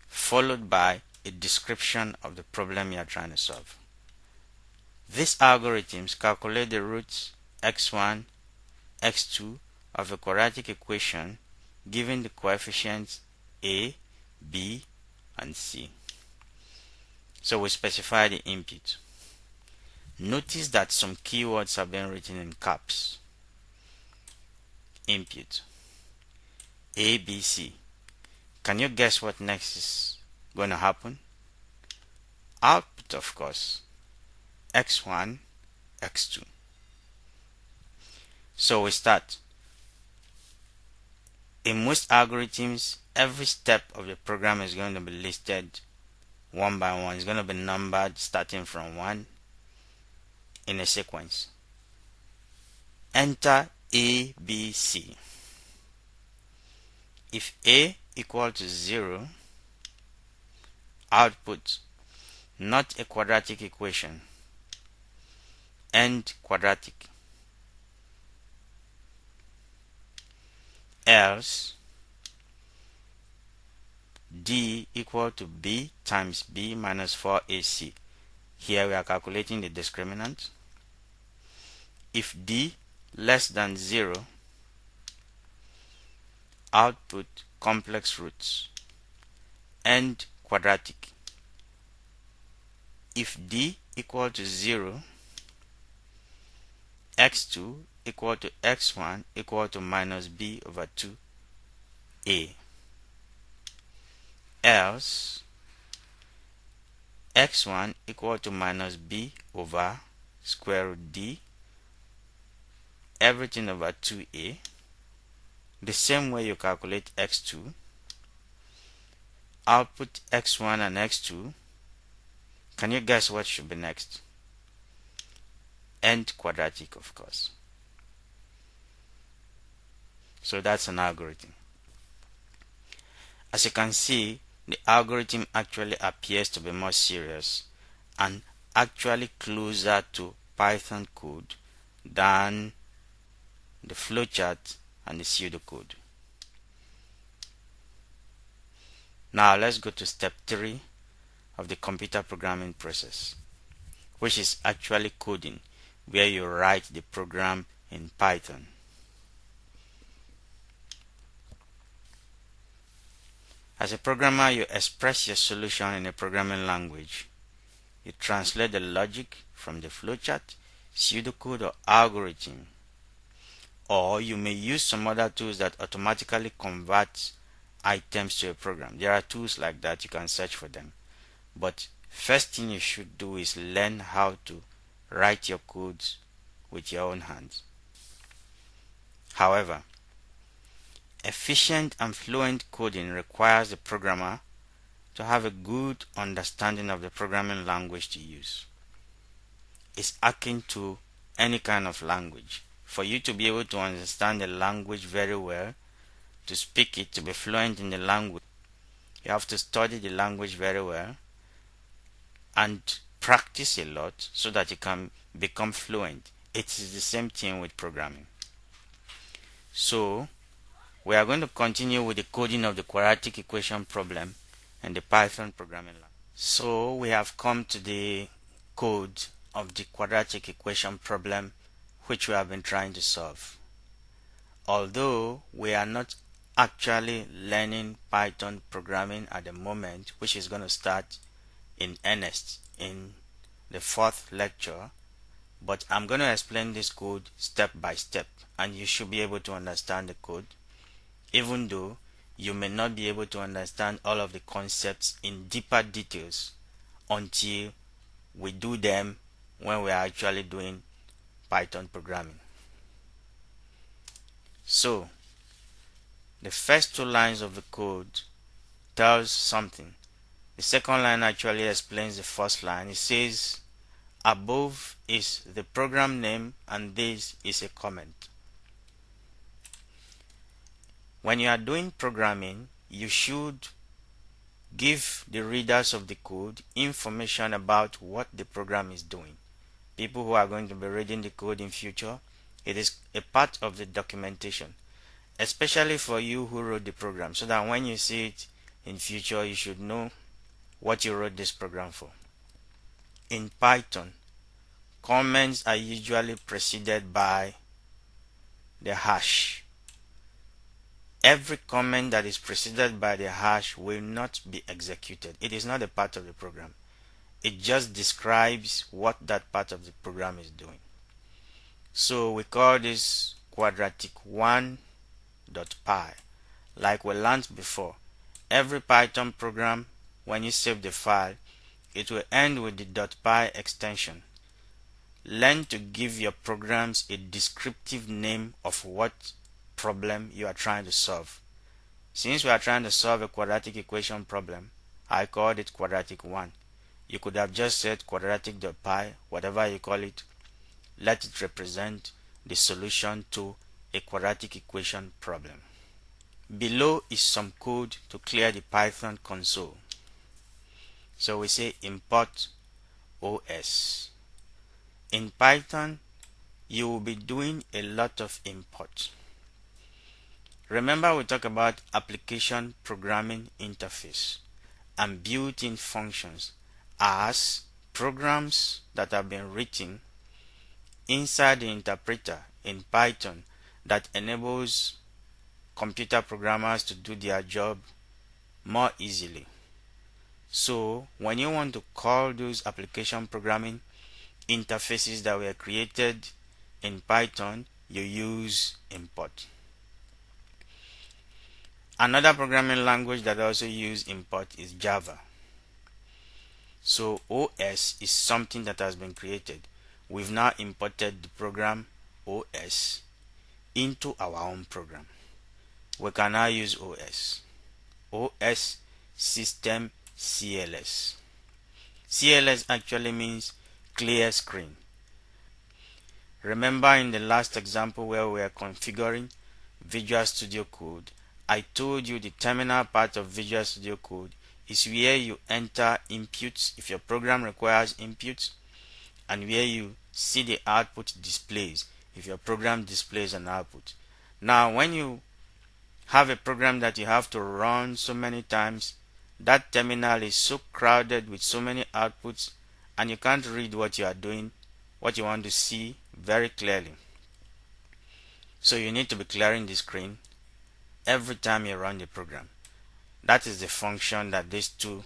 followed by a description of the problem you are trying to solve. These algorithms calculate the roots x1, x2 of a quadratic equation given the coefficients a, b, and c. So we specify the input. Notice that some keywords have been written in caps. Input A, B, C. Can you guess what next is going to happen? Output, of course, x1, x2. So we start. In most algorithms, every step of the program is going to be listed one by one. It's going to be numbered starting from 1 in a sequence. enter A, B, C. If A equal to 0, output not a quadratic equation, and quadratic. Else D equal to B times B minus 4AC. Here we are calculating the discriminant. If D less than 0, output complex roots and quadratic. If D equal to 0, x2 equal to x1 equal to minus b over 2a. Else x1 equal to minus b over square root d, everything over 2a. The same way you calculate x2, output x1 and x2. Can you guess what should be next? And quadratic, of course. So that's an algorithm. As you can see, the algorithm actually appears to be more serious and actually closer to Python code than the flowchart and the pseudocode. Now let's go to step 3 of the computer programming process, which is actually coding, where you write the program in Python. As a programmer, you express your solution in a programming language. You translate the logic from the flowchart, pseudocode, or algorithm. Or you may use some other tools that automatically convert items to a program. There are tools like that, you can search for them. But first thing you should do is learn how to write your codes with your own hands. However, efficient and fluent coding requires the programmer to have a good understanding of the programming language to use. It's akin to any kind of language. For you to be able to understand the language very well, to speak it, to be fluent in the language, you have to study the language very well and practice a lot so that you can become fluent. It is the same thing with programming. So we are going to continue with the coding of the quadratic equation problem in the Python programming language. So we have come to the code of the quadratic equation problem which we have been trying to solve. Although we are not actually learning Python programming at the moment, which is going to start in earnest in the 4th lecture, but I'm going to explain this code step by step and you should be able to understand the code, even though you may not be able to understand all of the concepts in deeper details until we do them when we are actually doing Python programming. So the first 2 lines of the code tells something. The second line actually explains the first line. It says above is the program name and this is a comment. When you are doing programming, you should give the readers of the code information about what the program is doing. People who are going to be reading the code in future, it is a part of the documentation, especially for you who wrote the program, so that when you see it in future, you should know what you wrote this program for. In Python, comments are usually preceded by the hash. Every comment that is preceded by the hash will not be executed. It is not a part of the program. It just describes what that part of the program is doing. So we call this quadratic1.py. Like we learned before, every Python program, when you save the file, it will end with the .py extension. Learn to give your programs a descriptive name of what problem you are trying to solve. Since we are trying to solve a quadratic equation problem, I called it quadratic1. You could have just said quadratic.py, whatever you call it. Let it represent the solution to a quadratic equation problem. Below is some code to clear the Python console. So we say import OS. In Python, you will be doing a lot of import. Remember, we talked about application programming interface and built-in functions as programs that have been written inside the interpreter in Python that enables computer programmers to do their job more easily. So when you want to call those application programming interfaces that were created in Python, you use import. Another programming language that also uses import is Java. So OS is something that has been created. We've now imported the program OS into our own program. We can now use OS system CLS. CLS actually means clear screen. Remember in the last example where we were configuring Visual Studio Code, I told you the terminal part of Visual Studio Code is where you enter inputs if your program requires inputs, and where you see the output displays if your program displays an output. Now when you have a program that you have to run so many times, that terminal is so crowded with so many outputs and you can't read what you are doing, what you want to see very clearly. So you need to be clearing the screen every time you run the program. That is the function that these two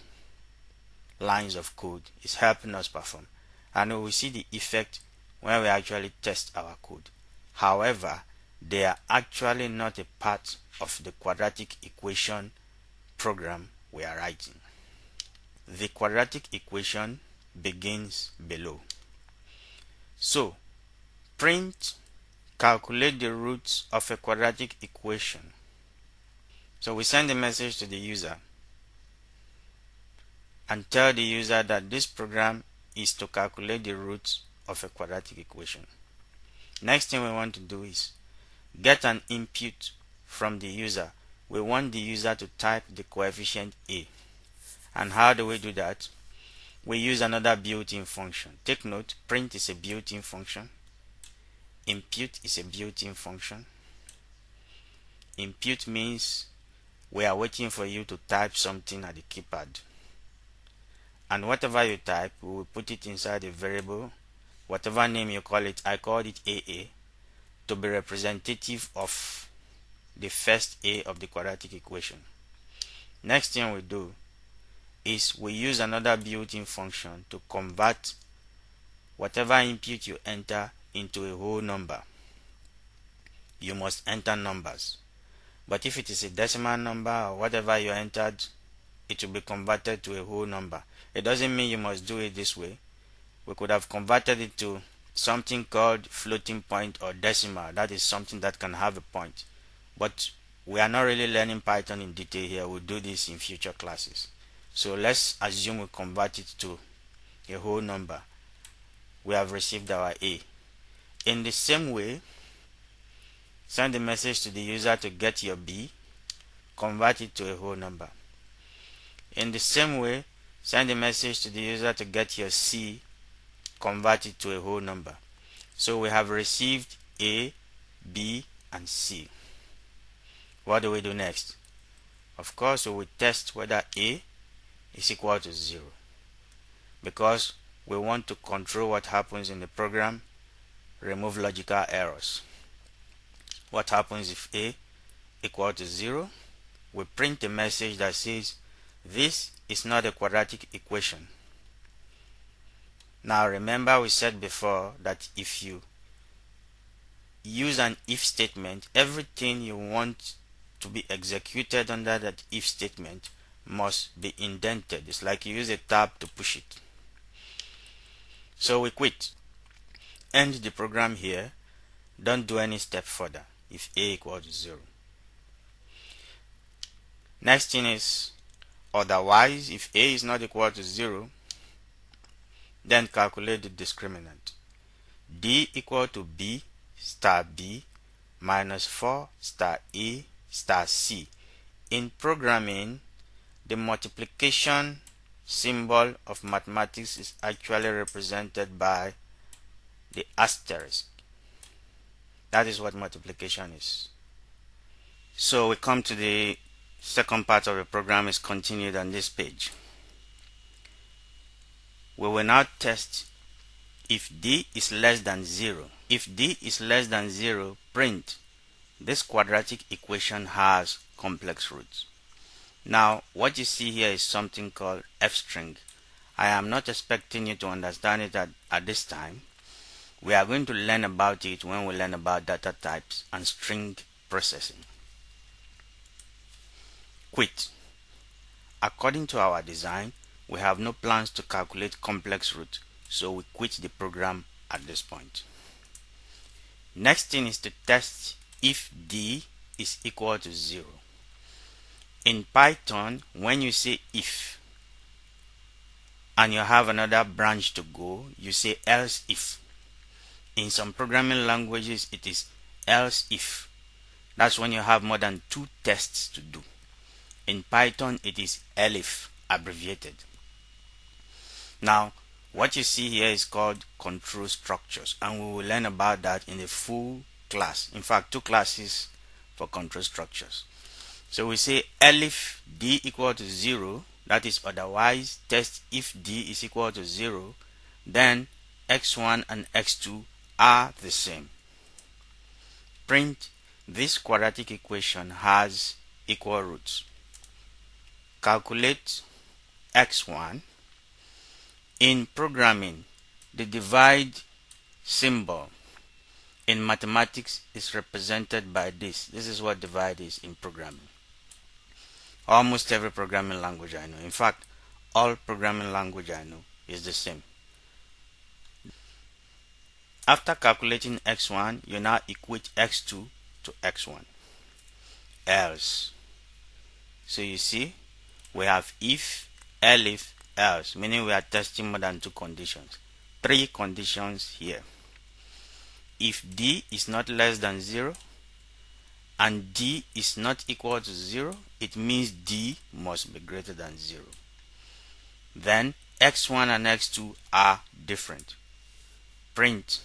lines of code is helping us perform, and we will see the effect when we actually test our code. However, they are actually not a part of the quadratic equation program we are writing. The quadratic equation begins below. So print calculate the roots of a quadratic equation. So we send a message to the user and tell the user that this program is to calculate the roots of a quadratic equation. Next thing we want to do is get an input from the user. We want the user to type the coefficient a. And how do we do that? We use another built-in function. Take note, print is a built-in function. Input is a built-in function. Input means we are waiting for you to type something at the keypad. And whatever you type, we will put it inside a variable. Whatever name you call it, I called it AA to be representative of the first A of the quadratic equation. Next thing we do is we use another built-in function to convert whatever input you enter into a whole number. You must enter numbers. But if it is a decimal number or whatever you entered, it will be converted to a whole number. It doesn't mean you must do it this way. We could have converted it to something called floating point or decimal. That is something that can have a point. But we are not really learning Python in detail here. We'll do this in future classes. So let's assume we convert it to a whole number. We have received our A. In the same way, send a message to the user to get your B, convert it to a whole number. In the same way, send a message to the user to get your C, convert it to a whole number. So we have received A, B, and C. What do we do next? Of course, we will test whether A is equal to 0, because we want to control what happens in the program, remove logical errors. What happens if A equal to 0? We print a message that says this is not a quadratic equation. Now remember, we said before that if you use an if statement, everything you want to be executed under that if statement must be indented. It's like you use a tab to push it. So we quit. End the program here. Don't do any step further if A equals 0. Next thing is, otherwise, if A is not equal to 0, then calculate the discriminant. D equal to B, star B minus 4 star A star C. In programming, the multiplication symbol of mathematics is actually represented by the asterisk. That is what multiplication is. So we come to the second part of the program is continued on this page. We will now test if D is less than 0. If D is less than 0, print this quadratic equation has complex roots. Now what you see here is something called f-string. I am not expecting you to understand it at this time. We are going to learn about it when we learn about data types and string processing. Quit. According to our design, we have no plans to calculate complex root, so we quit the program at this point. Next thing is to test if D is equal to 0. In Python, when you say if and you have another branch to go, you say else if. In some programming languages, it is else if. That's when you have more than 2 tests to do. In Python, it is elif, abbreviated. Now, what you see here is called control structures, and we will learn about that in a full class. In fact, 2 classes for control structures. So we say elif D equal to 0, that is otherwise test if D is equal to 0, then x1 and x2 are the same. Print this quadratic equation has equal roots. Calculate x1. In programming, the divide symbol in mathematics is represented by this. This is what divide is in programming. Almost every programming language I know, in fact, all programming language I know is the same. After calculating x1, you now equate x2 to x1. Else. So you see, we have if, elif, else, meaning we are testing more than 2 conditions. 3 conditions here. If D is not less than 0 and D is not equal to 0, it means D must be greater than 0. Then x1 and x2 are different. Print.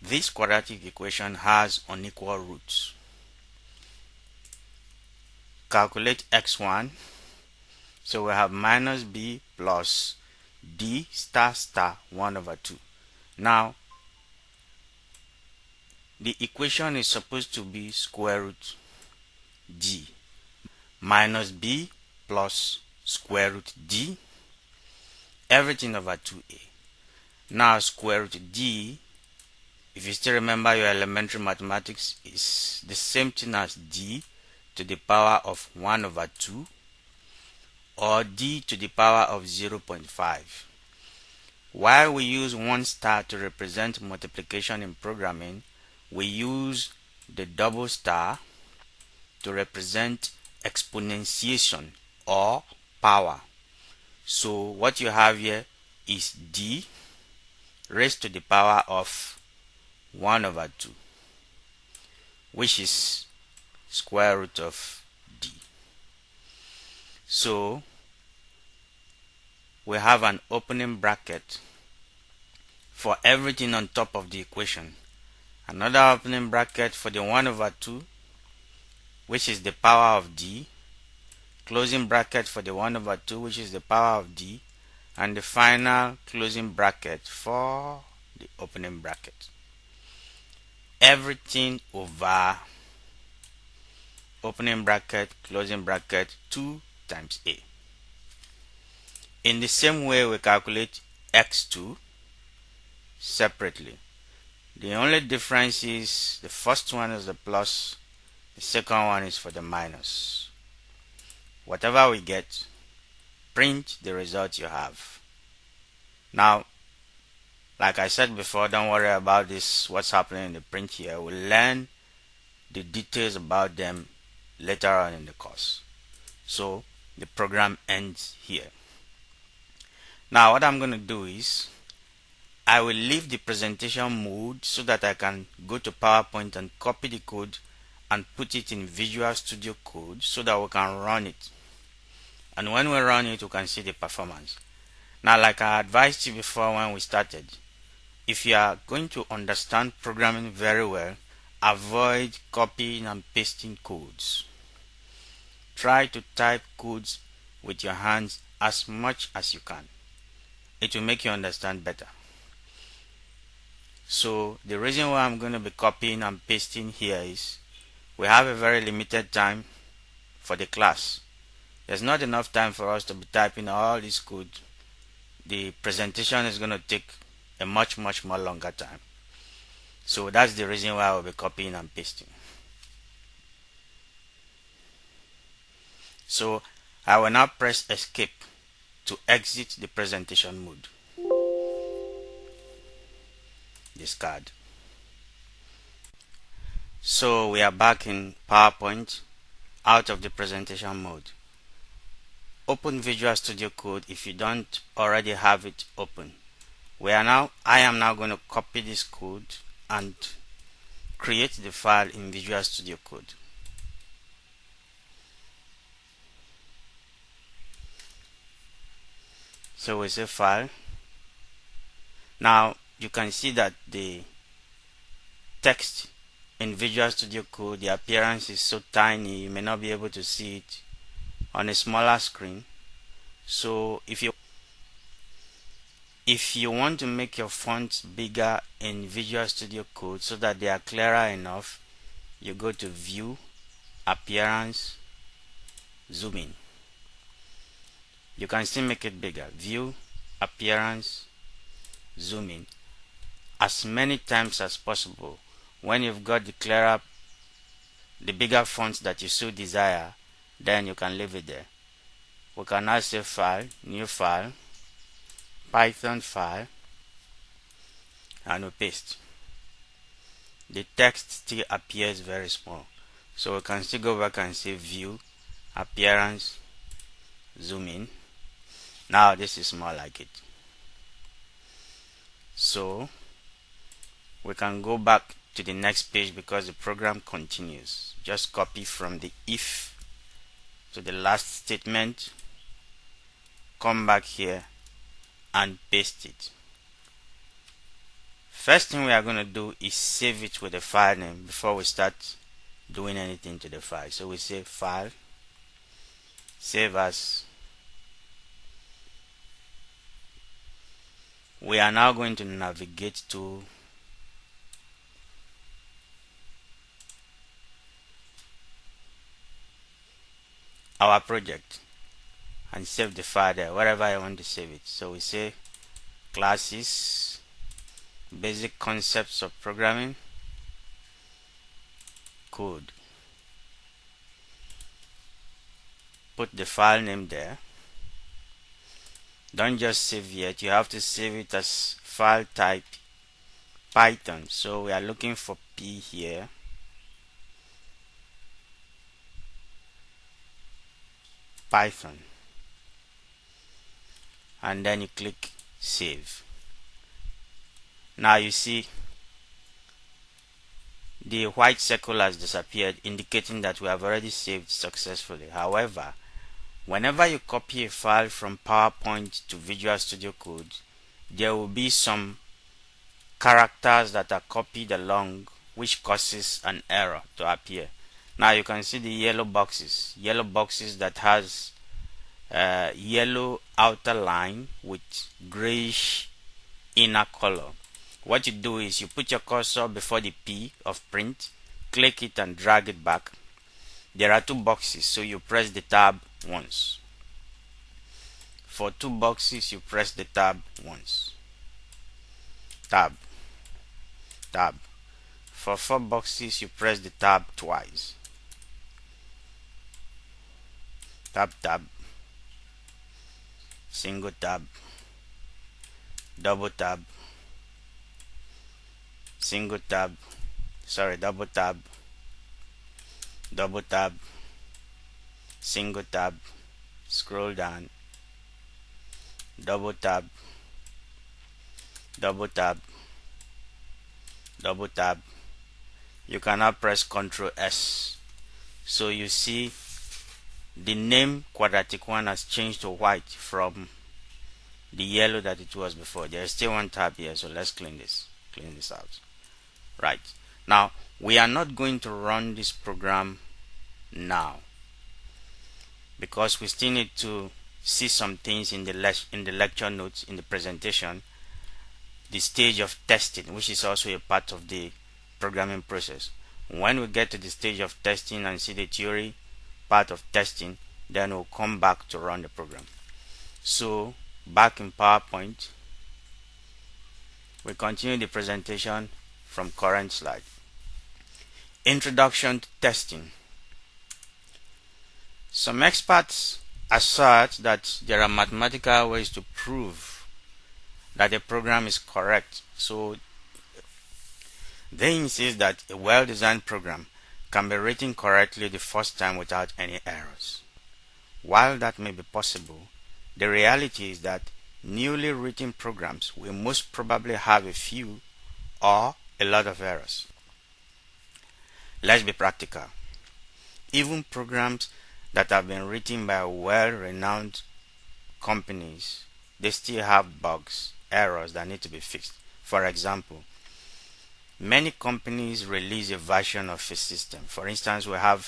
This quadratic equation has unequal roots. Calculate x1. So we have minus b plus d star star 1 over 2. Now, the equation is supposed to be square root d minus b plus square root d, everything over 2a. Now square root d, if you still remember your elementary mathematics, is the same thing as d to the power of 1 over 2 or d to the power of 0.5. While we use 1 star to represent multiplication in programming, we use the double star to represent exponentiation or power. So what you have here is d raised to the power of 1 over 2, which is square root of d. So we have an opening bracket for everything on top of the equation, another opening bracket for the 1 over 2, which is the power of d, closing bracket for the 1 over 2, which is the power of d, and the final closing bracket for the opening bracket. Everything over opening bracket, closing bracket, 2 times a. In the same way, we calculate x2 separately. The only difference is the first one is the plus, the second one is for the minus. Whatever we get, print the result you have. Now, like I said before, don't worry about this, what's happening in the print here. We'll learn the details about them later on in the course. So the program ends here. Now what I'm going to do is I will leave the presentation mode so that I can go to PowerPoint and copy the code and put it in Visual Studio Code so that we can run it. And when we run it, we can see the performance. Now, like I advised you before when we started, if you are going to understand programming very well, avoid copying and pasting codes. Try to type codes with your hands as much as you can. It will make you understand better. So the reason why I'm going to be copying and pasting here is we have a very limited time for the class. There's not enough time for us to be typing all this code. The presentation is going to take a much more longer time. So that's the reason why I'll be copying and pasting. So I will now press escape to exit the presentation mode. Discard. So we are back in PowerPoint out of the presentation mode. Open Visual Studio Code if you don't already have it open. I am now going to copy this code and create the file in Visual Studio Code. So we say file. Now you can see that the text in Visual Studio Code, the appearance is so tiny you may not be able to see it on a smaller screen. So if you want to make your fonts bigger in Visual Studio Code so that they are clearer enough, you go to View, Appearance, Zoom in. You can still make it bigger. View, Appearance, Zoom in. As many times as possible. When you've got the bigger fonts that you so desire, then you can leave it there. We can now say File, New File, Python file, and we paste. The text still appears very small, so we can still go back and say View, Appearance, Zoom in. Now this is more like it. So we can go back to the next page because the program continues. Just copy from the if to the last statement, come back here and paste it. First thing we are going to do is save it with a file name before we start doing anything to the file. So we say File, Save As. We are now going to navigate to our project and save the file there, wherever I want to save it. So we say Classes, Basic Concepts of Programming, Code. Put the file name there. Don't just save yet, you have to save it as file type Python. So we are looking for P here. Python. And then you click Save. Now you see the white circle has disappeared, indicating that we have already saved successfully. However, whenever you copy a file from PowerPoint to Visual Studio Code, there will be some characters that are copied along, which causes an error to appear. Now you can see the yellow boxes that has yellow outer line with grayish inner color. What you do is you put your cursor before the P of print, click it and drag it back. There are two boxes, so you press the tab once. For two boxes, you press the tab once. Tab. Tab. For 4 boxes, you press the tab twice. Tab, tab. Single tab. Double tab. Single tab. Double tab. Double tab. Single tab. Scroll down. Double tab. double tap, double tap. You can now press Ctrl S. So you see the name quadratic 1 has changed to white from the yellow that it was before. There is still one tab here, so let's clean this out. Right, now we are not going to run this program now because we still need to see some things in the lecture notes, in the presentation, the stage of testing, which is also a part of the programming process. When we get to the stage of testing and see the theory part of testing, then we'll come back to run the program. So back in PowerPoint, we continue the presentation from current slide. Introduction to testing. Some experts assert that there are mathematical ways to prove that a program is correct. So they insist that a well-designed program can be written correctly the first time without any errors. While that may be possible, the reality is that newly written programs will most probably have a few or a lot of errors. Let's be practical. Even programs that have been written by well-renowned companies, they still have bugs, errors that need to be fixed. For example, many companies release a version of a system. For instance, we are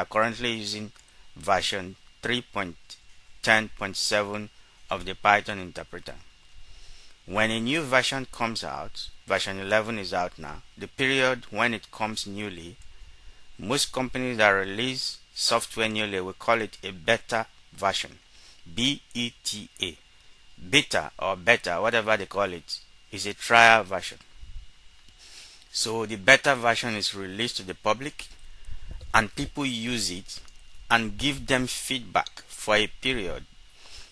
currently using version 3.10.7 of the Python interpreter. When a new version comes out, version 11 is out now, the period when it comes newly, most companies that release software newly will call it a beta version. B-E-T-A. Beta or beta, whatever they call it, is a trial version. So the beta version is released to the public and people use it and give them feedback for a period.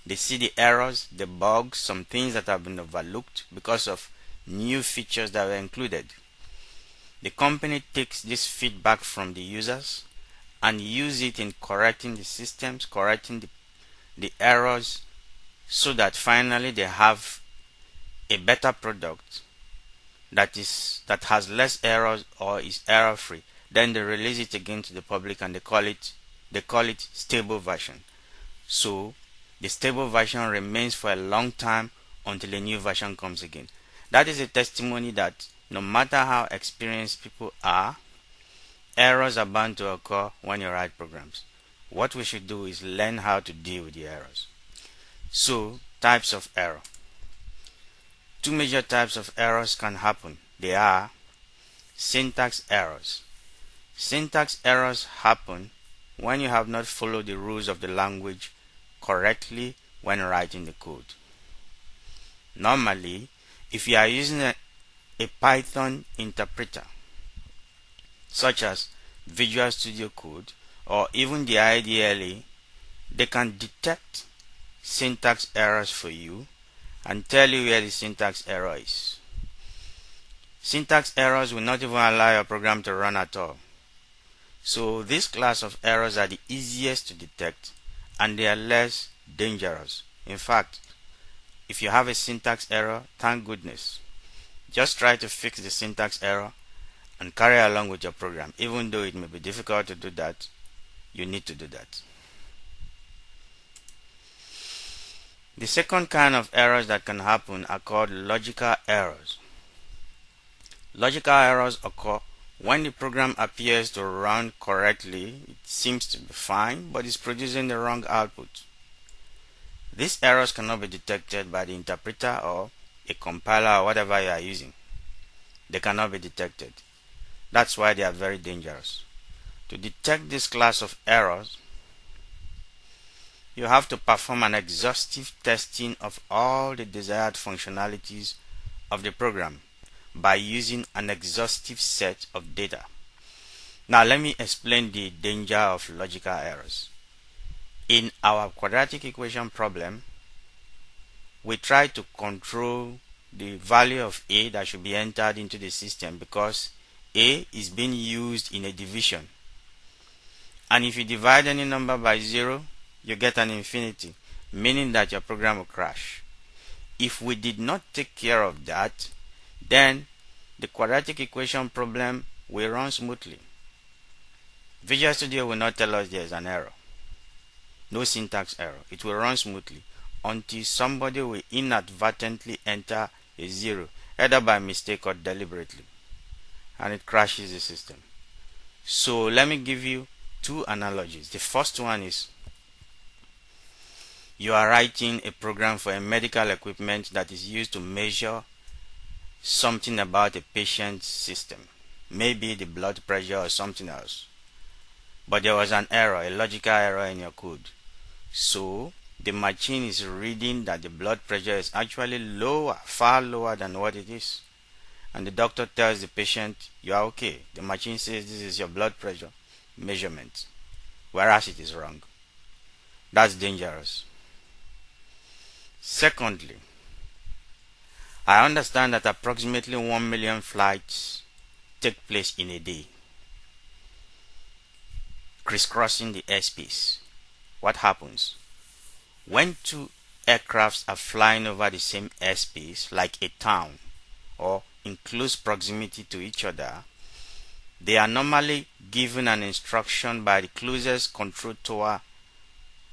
They see the errors, the bugs, some things that have been overlooked because of new features that were included. The company takes this feedback from the users and use it in correcting the systems, correcting the errors, so that finally they have a better product that has less errors or is error free. Then they release it again to the public and they call it stable version. So the stable version remains for a long time until a new version comes again. That is a testimony that no matter how experienced people are, errors are bound to occur when you write programs. What we should do is learn how to deal with the errors. So, types of error. Two major types of errors can happen. They are syntax errors. Syntax errors happen when you have not followed the rules of the language correctly when writing the code. Normally, if you are using a Python interpreter, such as Visual Studio Code or even the IDLE, they can detect syntax errors for you and tell you where the syntax error is. Syntax errors will not even allow your program to run at all. So this class of errors are the easiest to detect and they are less dangerous. In fact, if you have a syntax error, thank goodness. Just try to fix the syntax error and carry along with your program. Even though it may be difficult to do that, you need to do that. The second kind of errors that can happen are called logical errors. Logical errors occur when the program appears to run correctly. It seems to be fine, but is producing the wrong output. These errors cannot be detected by the interpreter or a compiler or whatever you are using. They cannot be detected. That's why they are very dangerous. To detect this class of errors, you have to perform an exhaustive testing of all the desired functionalities of the program by using an exhaustive set of data. Now let me explain the danger of logical errors. In our quadratic equation problem, we try to control the value of A that should be entered into the system because A is being used in a division. And if you divide any number by 0, you get an infinity, meaning that your program will crash. If we did not take care of that, then the quadratic equation problem will run smoothly. Visual Studio will not tell us there's an error. No syntax error. It will run smoothly until somebody will inadvertently enter a 0, either by mistake or deliberately, and it crashes the system. So let me give you two analogies. The first one is you are writing a program for a medical equipment that is used to measure something about a patient's system, maybe the blood pressure or something else. But there was an error, a logical error in your code. So the machine is reading that the blood pressure is actually lower, far lower than what it is. And the doctor tells the patient, you are okay. The machine says this is your blood pressure measurement, whereas it is wrong. That's dangerous. Secondly, I understand that approximately 1 million flights take place in a day, crisscrossing the airspace. What happens? When two aircrafts are flying over the same airspace, like a town, or in close proximity to each other, they are normally given an instruction by the closest control tower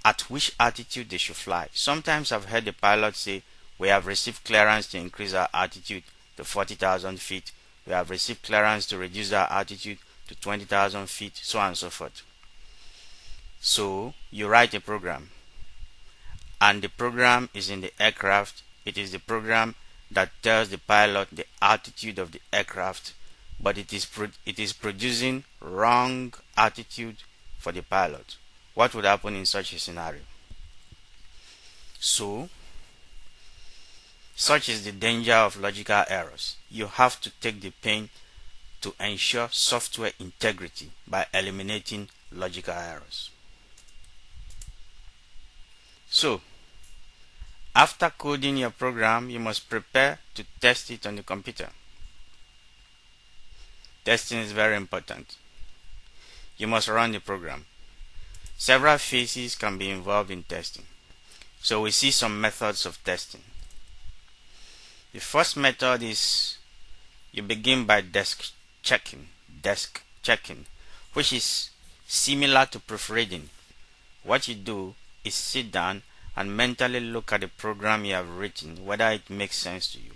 at which altitude they should fly. Sometimes I've heard the pilot say, we have received clearance to increase our altitude to 40,000 feet. We have received clearance to reduce our altitude to 20,000 feet, so on and so forth. So you write a program, and the program is in the aircraft. It is the program that tells the pilot the altitude of the aircraft, but it is producing wrong altitude for the pilot. What would happen in such a scenario? So, such is the danger of logical errors. You have to take the pain to ensure software integrity by eliminating logical errors. So, after coding your program, you must prepare to test it on the computer. Testing is very important. You must run the program. Several phases can be involved in testing. So we see some methods of testing. The first method is you begin by desk checking, which is similar to proofreading. What you do is sit down and mentally look at the program you have written, whether it makes sense to you.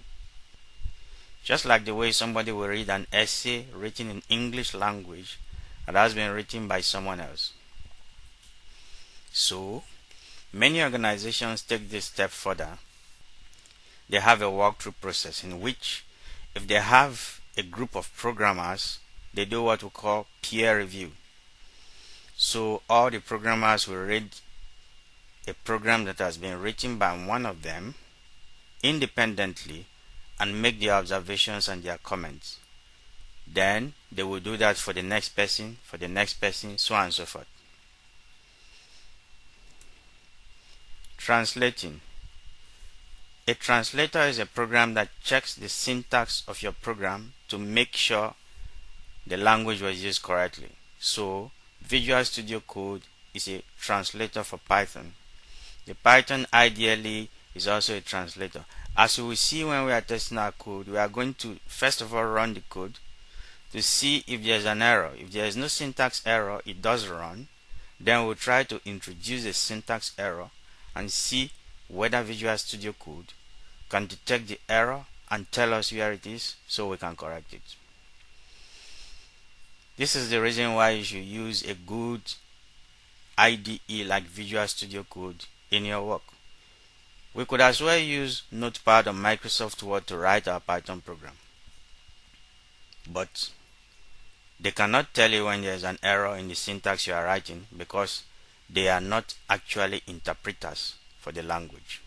Just like the way somebody will read an essay written in English language that has been written by someone else. So, many organizations take this step further. They have a walkthrough process in which, if they have a group of programmers, they do what we call peer review. So, all the programmers will read a program that has been written by one of them independently and make their observations and their comments. Then, they will do that for the next person, so on and so forth. Translating. A translator is a program that checks the syntax of your program to make sure the language was used correctly. So, Visual Studio Code is a translator for Python. The Python ideally is also a translator. As we will see when we are testing our code, we are going to first of all run the code to see if there is an error. If there is no syntax error, it does run. Then we'll try to introduce a syntax error and see whether Visual Studio Code can detect the error and tell us where it is so we can correct it. This is the reason why you should use a good IDE like Visual Studio Code in your work. We could as well use Notepad or Microsoft Word to write our Python program. But they cannot tell you when there is an error in the syntax you are writing because they are not actually interpreters for the language.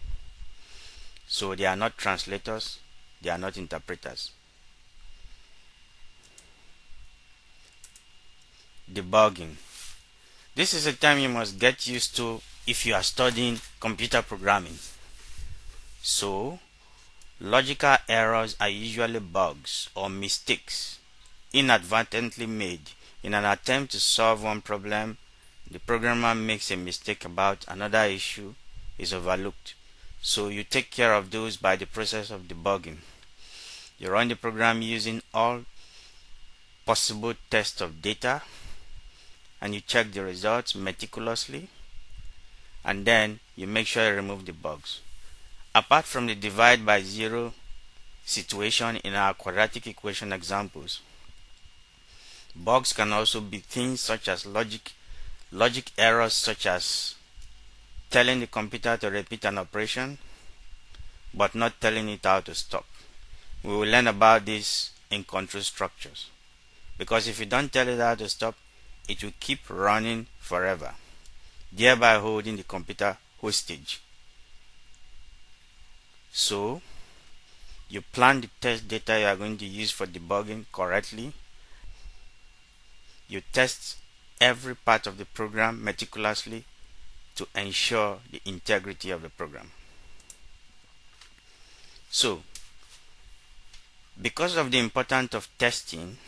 So they are not translators, they are not interpreters. Debugging. This is a term you must get used to if you are studying computer programming. So, logical errors are usually bugs or mistakes inadvertently made in an attempt to solve one problem. The programmer makes a mistake about another issue is overlooked. So you take care of those by the process of debugging. You run the program using all possible tests of data, and you check the results meticulously, and then you make sure you remove the bugs. Apart from the divide by zero situation in our quadratic equation examples, bugs can also be things such as logic errors, such as telling the computer to repeat an operation but not telling it how to stop. We will learn about this in control structures, because if you don't tell it how to stop, it will keep running forever, thereby holding the computer hostage. So you plan the test data you are going to use for debugging correctly. You test every part of the program meticulously to ensure the integrity of the program. So, because of the importance of testing,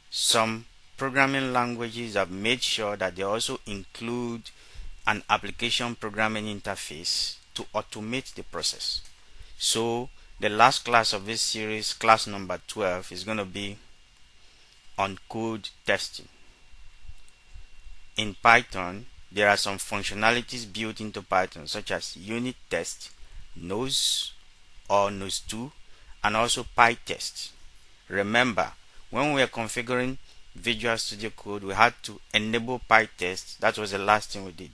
some programming languages have made sure that they also include an application programming interface to automate the process. So the last class of this series, class number 12, is going to be on code testing. In Python, there are some functionalities built into Python, such as unit test, nose or nose2, and also PyTest. Remember, when we were configuring Visual Studio Code, we had to enable PyTest. That was the last thing we did,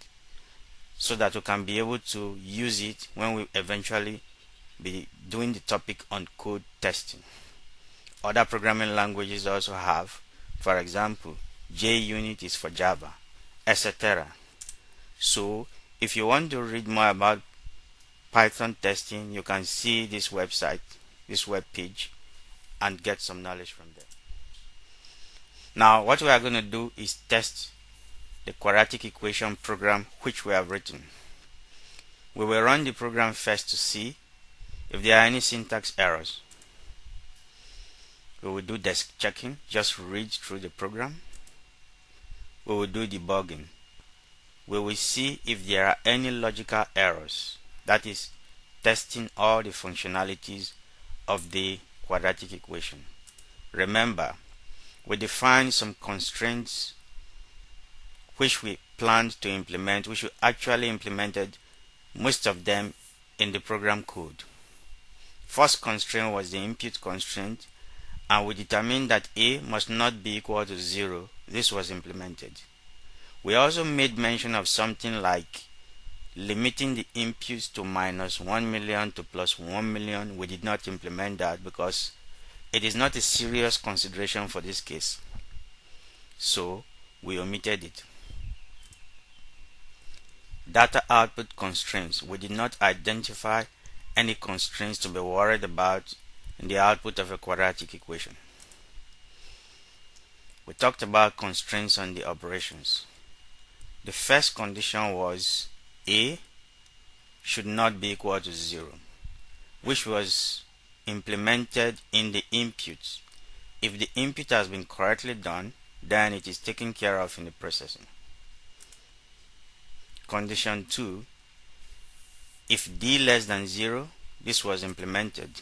so that we can be able to use it when we eventually be doing the topic on code testing. Other programming languages also have, for example, JUnit is for Java, etc. So if you want to read more about Python testing, you can see this website, this web page, and get some knowledge from there. Now what we are going to do is test the quadratic equation program which we have written. We will run the program first to see if there are any syntax errors. We will do desk checking, just read through the program. We will do debugging. We will see if there are any logical errors, that is, testing all the functionalities of the quadratic equation. Remember, we defined some constraints which we planned to implement, which we actually implemented most of them in the program code. First constraint was the input constraint, and we determined that a must not be equal to 0. This was implemented. We also made mention of something like limiting the inputs to -1 million to +1 million. We did not implement that because it is not a serious consideration for this case, so we omitted it. Data output constraints. We did not identify any constraints to be worried about in the output of a quadratic equation. We talked about constraints on the operations. The first condition was a should not be equal to 0, which was implemented in the input. If the input has been correctly done, then it is taken care of in the processing. Condition 2, if d less than 0, this was implemented.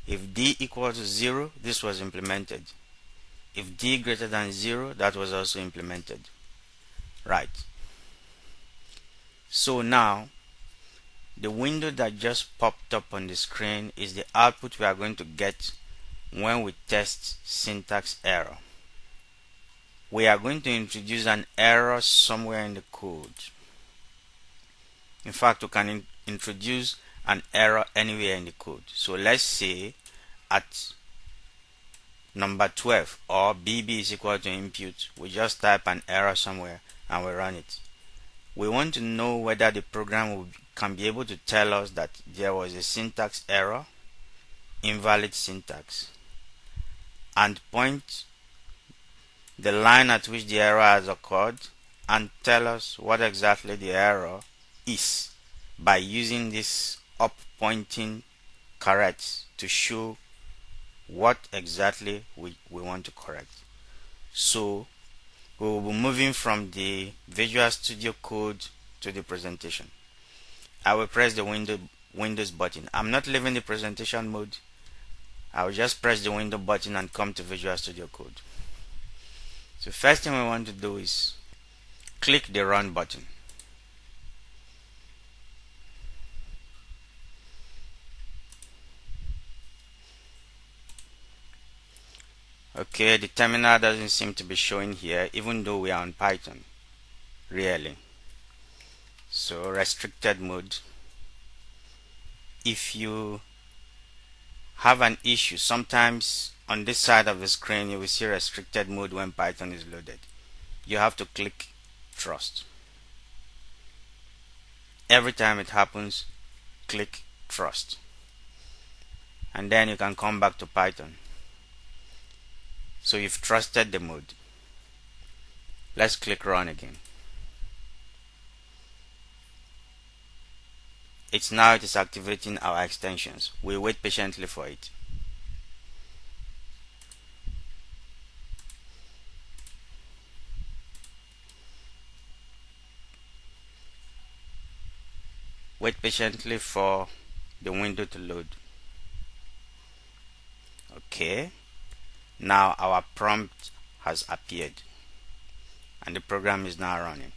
If d equal to 0, this was implemented. If d greater than 0, that was also implemented. Right. So now, the window that just popped up on the screen is the output we are going to get when we test syntax error. We are going to introduce an error somewhere in the code. In fact, we can introduce an error anywhere in the code. So let's say at number 12, or bb is equal to input, we just type an error somewhere and we run it. We want to know whether the program can be able to tell us that there was a syntax error, invalid syntax, and point the line at which the error has occurred and tell us what exactly the error is by using this up pointing caret to show what exactly we want to correct. So we will be moving from the Visual Studio Code to the presentation. I will press the Windows button. I'm not leaving the presentation mode. I will just press the window button and come to Visual Studio Code. So first thing we want to do is click the Run button. Okay, the terminal doesn't seem to be showing here, even though we are on Python. Really. So restricted mode. If you have an issue, sometimes on this side of the screen you will see restricted mode when Python is loaded. You have to click trust. Every time it happens, click trust. And then you can come back to Python. So you've trusted the mode. Let's click run again. It is activating our extensions. We'll wait patiently for it. Wait patiently for the window to load. Okay. Now our prompt has appeared and the program is now running.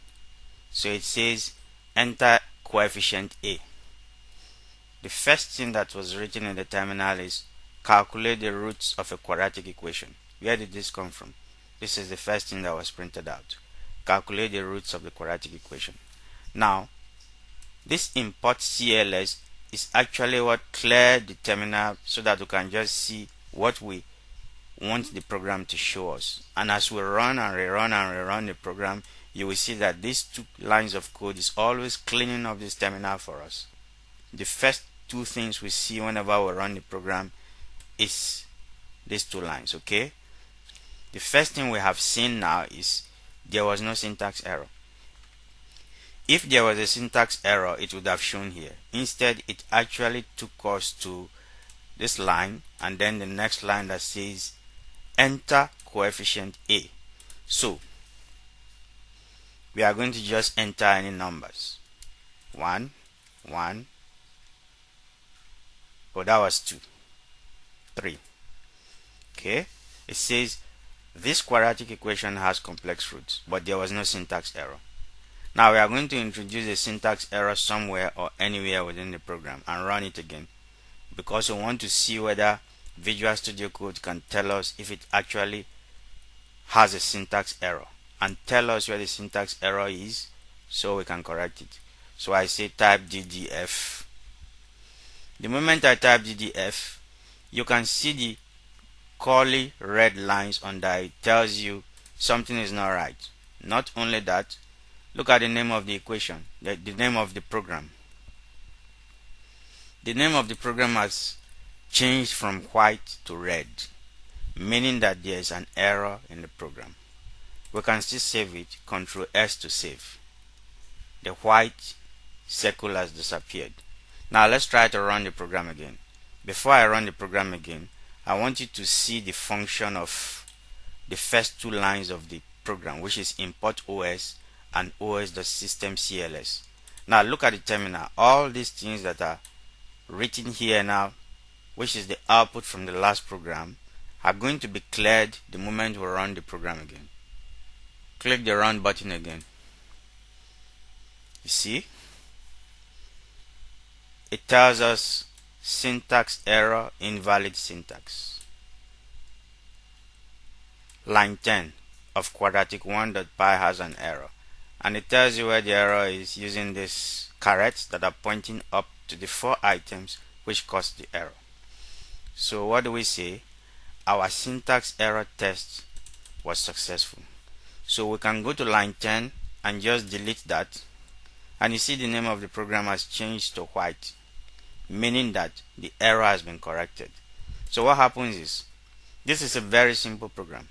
So it says enter coefficient A. The first thing that was written in the terminal is calculate the roots of a quadratic equation. Where did this come from? This is the first thing that was printed out. Calculate the roots of the quadratic equation. Now, this import CLS is actually what cleared the terminal so that we can just see what we want the program to show us. And as we run and rerun the program, you will see that these two lines of code is always cleaning up this terminal for us. The first two things we see whenever we run the program is these two lines. Okay, the first thing we have seen now is there was no syntax error. If there was a syntax error, it would have shown here. Instead, it actually took us to this line and then the next line that says enter coefficient A. So we are going to just enter any numbers. 1, 1. Oh, that was 2, 3. Okay, it says this quadratic equation has complex roots, but there was no syntax error. Now we are going to introduce a syntax error somewhere or anywhere within the program and run it again, because we want to see whether Visual Studio Code can tell us if it actually has a syntax error and tell us where the syntax error is so we can correct it. So I say type ddf. The moment I type ddf, you can see the curly red lines under it tells you something is not right. Not only that, look at the name of the equation, the name of the program. The name of the program has changed from white to red, meaning that there is an error in the program. We can still save it, Ctrl S to save. The white circle has disappeared. Now let's try to run the program again. Before I run the program again, I want you to see the function of the first two lines of the program, which is import OS and os.systemcls. Now look at the terminal. All these things that are written here now, which is the output from the last program, are going to be cleared the moment we run the program again. Click the run button again. You see, it tells us syntax error, invalid syntax. Line 10 of quadratic1.py has an error, and it tells you where the error is using these carets that are pointing up to the 4 items which caused the error. So what do we say? Our syntax error test was successful. So we can go to line 10 and just delete that, and you see the name of the program has changed to white, meaning that the error has been corrected. So what happens is, this is a very simple program.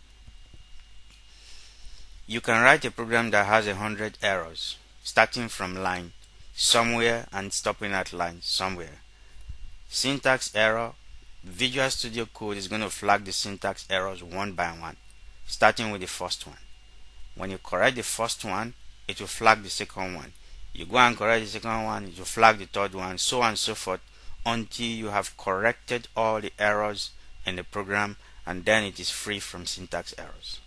You can write a program that has 100 errors, starting from line somewhere and stopping at line somewhere. Syntax error, Visual Studio Code is going to flag the syntax errors one by one, starting with the first one. When you correct the first one, it will flag the second one. You go and correct the second one, you flag the third one, so on and so forth, until you have corrected all the errors in the program, and then it is free from syntax errors.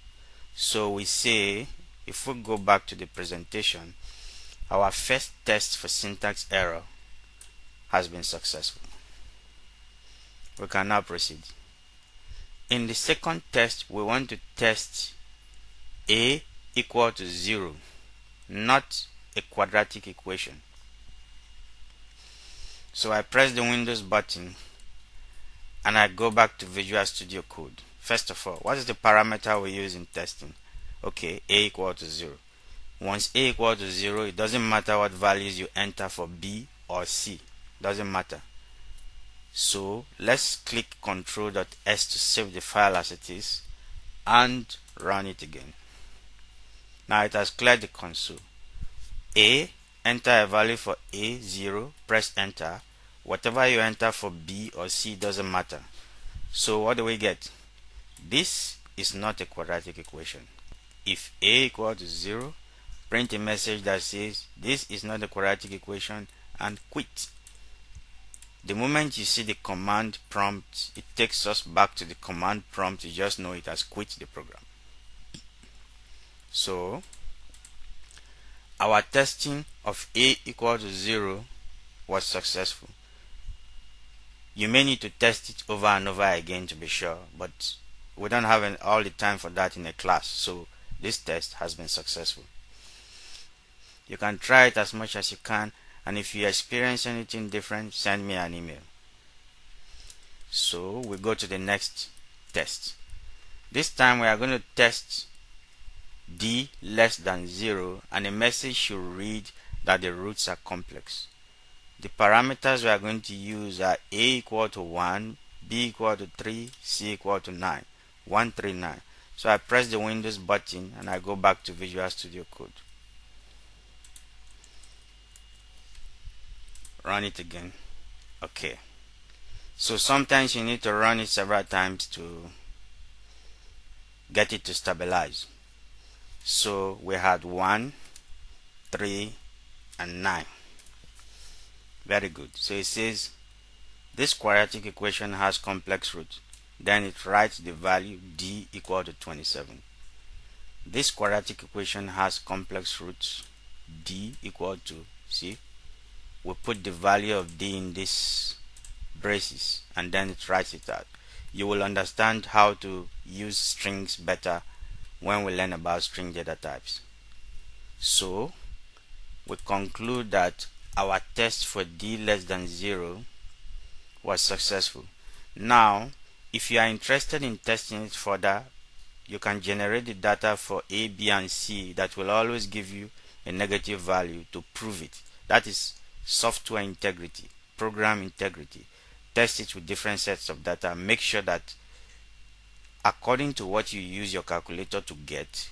So we say, if we go back to the presentation, our first test for syntax error has been successful. We can now proceed. In the second test, we want to test a equal to 0, not a quadratic equation. So I press the Windows button and I go back to Visual Studio Code. First of all, what is the parameter we use in testing? Okay, a equal to 0. Once a equal to 0, it doesn't matter what values you enter for b or c. Doesn't matter. So let's click Ctrl.S to save the file as it is and run it again. Now it has cleared the console. Enter a value for a, 0, press enter. Whatever you enter for b or c doesn't matter. So what do we get? This is not a quadratic equation. If a equal to 0, print a message that says this is not a quadratic equation and quit. The moment you see the command prompt, it takes us back to the command prompt. You just know it has quit the program. So our testing of a equal to 0 was successful. You may need to test it over and over again to be sure, but we don't have all the time for that in a class, so this test has been successful. You can try it as much as you can, and if you experience anything different, send me an email. So we go to the next test. This time we are going to test d less than 0, and a message should read that the roots are complex. The parameters we are going to use are a equal to 1, b equal to 3, c equal to 9, 139. So I press the Windows button and I go back to Visual Studio Code. Run it again. Okay. So sometimes you need to run it several times to get it to stabilize. So we had 1, 3, and 9. Very good. So it says this quadratic equation has complex roots. Then it writes the value d equal to 27. This quadratic equation has complex roots, d equal to, see, we put the value of d in this braces and then it writes it out. You will understand how to use strings better when we learn about string data types. So we conclude that our test for d less than 0 was successful. Now if you are interested in testing it further, you can generate the data for a, b, and c that will always give you a negative value to prove it. That is software integrity, program integrity. Test it with different sets of data. Make sure that according to what you use your calculator to get,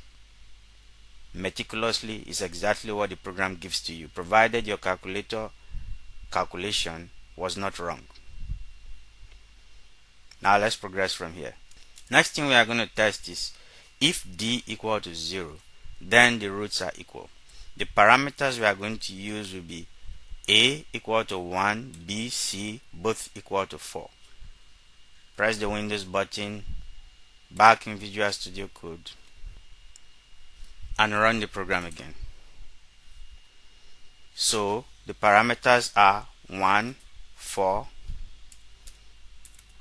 meticulously is exactly what the program gives to you, provided your calculator calculation was not wrong. Now let's progress from here. Next thing we are going to test is if d equal to 0, then the roots are equal. The parameters we are going to use will be a equal to 1, b, c both equal to 4. Press the Windows button, back in Visual Studio Code, and run the program again. So the parameters are 1, 4,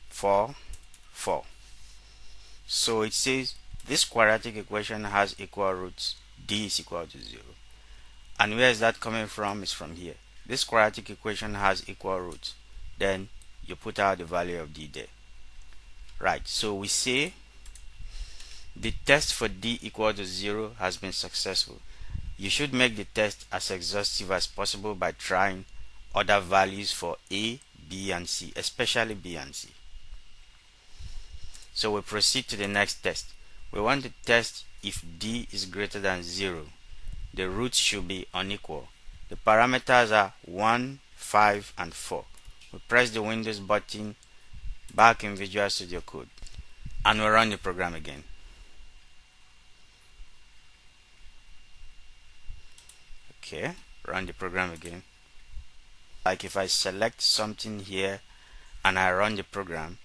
4, 4. So it says this quadratic equation has equal roots, d is equal to 0. And where is that coming from? It's from here. This quadratic equation has equal roots. Then you put out the value of d there. Right, so we say the test for d equal to 0 has been successful. You should make the test as exhaustive as possible by trying other values for a, b, and c, especially b and c. So we proceed to the next test. We want to test if d is greater than 0. The roots should be unequal. The parameters are 1, 5, and 4. We press the Windows button, back in Visual Studio Code, and we run the program again. Okay, run the program again. Like if I select something here and I run the program,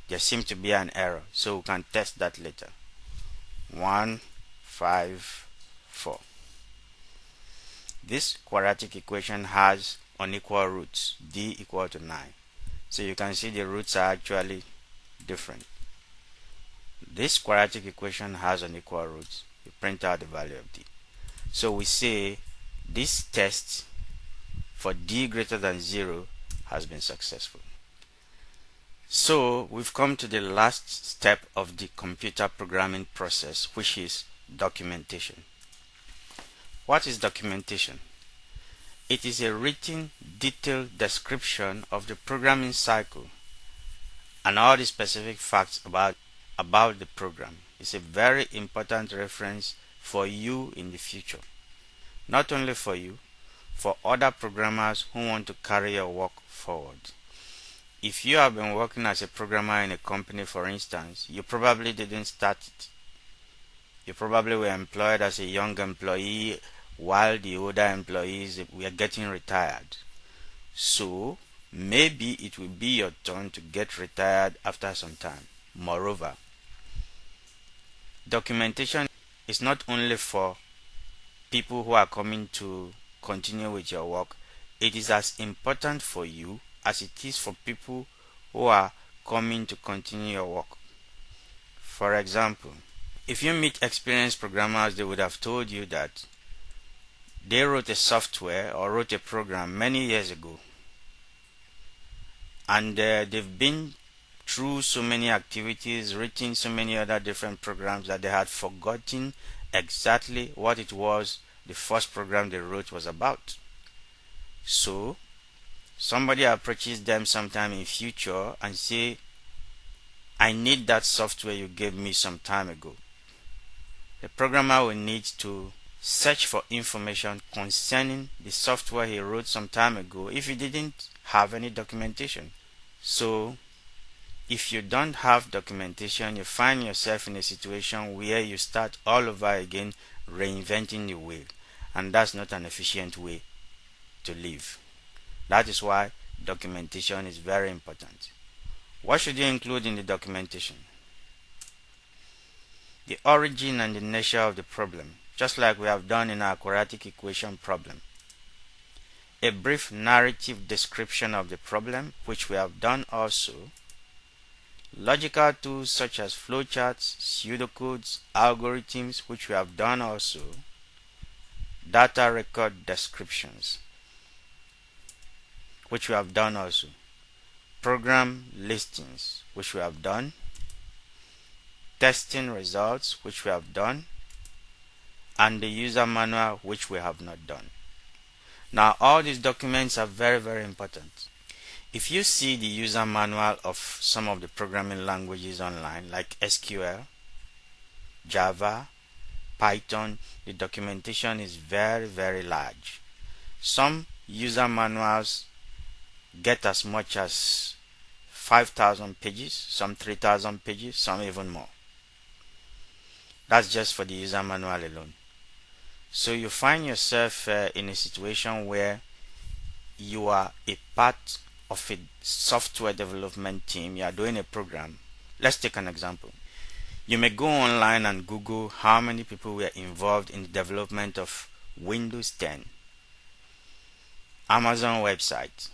there seems to be an error, so we can test that later. 1, 5, 4. This quadratic equation has unequal roots, d equal to 9. So you can see the roots are actually different. This quadratic equation has unequal roots. You print out the value of d. So we say this test for d greater than 0 has been successful. So we've come to the last step of the computer programming process, which is documentation. What is documentation? It is a written, detailed description of the programming cycle and all the specific facts about the program. It's a very important reference for you in the future. Not only for you, for other programmers who want to carry your work forward. If you have been working as a programmer in a company, for instance, you probably didn't start it. You probably were employed as a young employee while the older employees were getting retired. So maybe it will be your turn to get retired after some time. Moreover, documentation is not only for people who are coming to continue with your work. It is as important for you as it is for people who are coming to continue your work. For example, if you meet experienced programmers, they would have told you that they wrote a software or wrote a program many years ago, and they've been through so many activities, written so many other different programs that they had forgotten exactly what it was the first program they wrote was about. So somebody approaches them sometime in future and say, I need that software you gave me some time ago. The programmer will need to search for information concerning the software he wrote some time ago if he didn't have any documentation. So if you don't have documentation, you find yourself in a situation where you start all over again, reinventing the wheel, and that's not an efficient way to live. That is why documentation is very important. What should you include in the documentation? The origin and the nature of the problem, just like we have done in our quadratic equation problem. A brief narrative description of the problem, which we have done also. Logical tools such as flowcharts, pseudocodes, algorithms, which we have done also. Data record descriptions, which we have done also. Program listings, which we have done. Testing results, which we have done. And the user manual, which we have not done. Now all these documents are very, very important. If you see the user manual of some of the programming languages online, like SQL, Java, Python, the documentation is very, very large. Some user manuals get as much as 5,000 pages, some 3,000 pages, some even more. That's just for the user manual alone. So you find yourself in a situation where you are a part of a software development team. You are doing a program. Let's take an example. You may go online and Google how many people were involved in the development of Windows 10, Amazon website,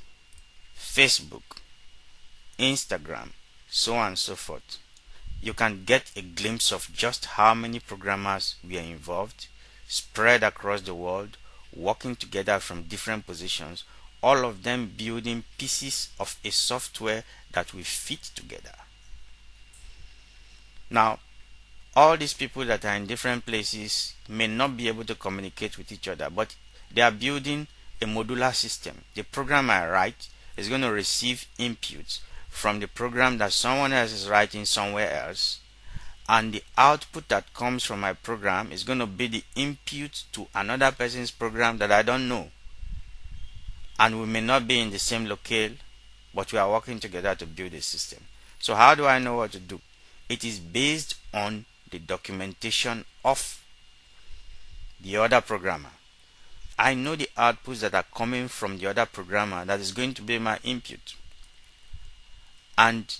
Facebook, Instagram, so on and so forth. You can get a glimpse of just how many programmers were involved, spread across the world, working together from different positions, all of them building pieces of a software that will fit together. Now, all these people that are in different places may not be able to communicate with each other, but they are building a modular system. The program I write is going to receive inputs from the program that someone else is writing somewhere else, and the output that comes from my program is going to be the input to another person's program that I don't know. And we may not be in the same locale, but we are working together to build a system. So how do I know what to do? It is based on the documentation of the other programmer. I know the outputs that are coming from the other programmer that is going to be my input, and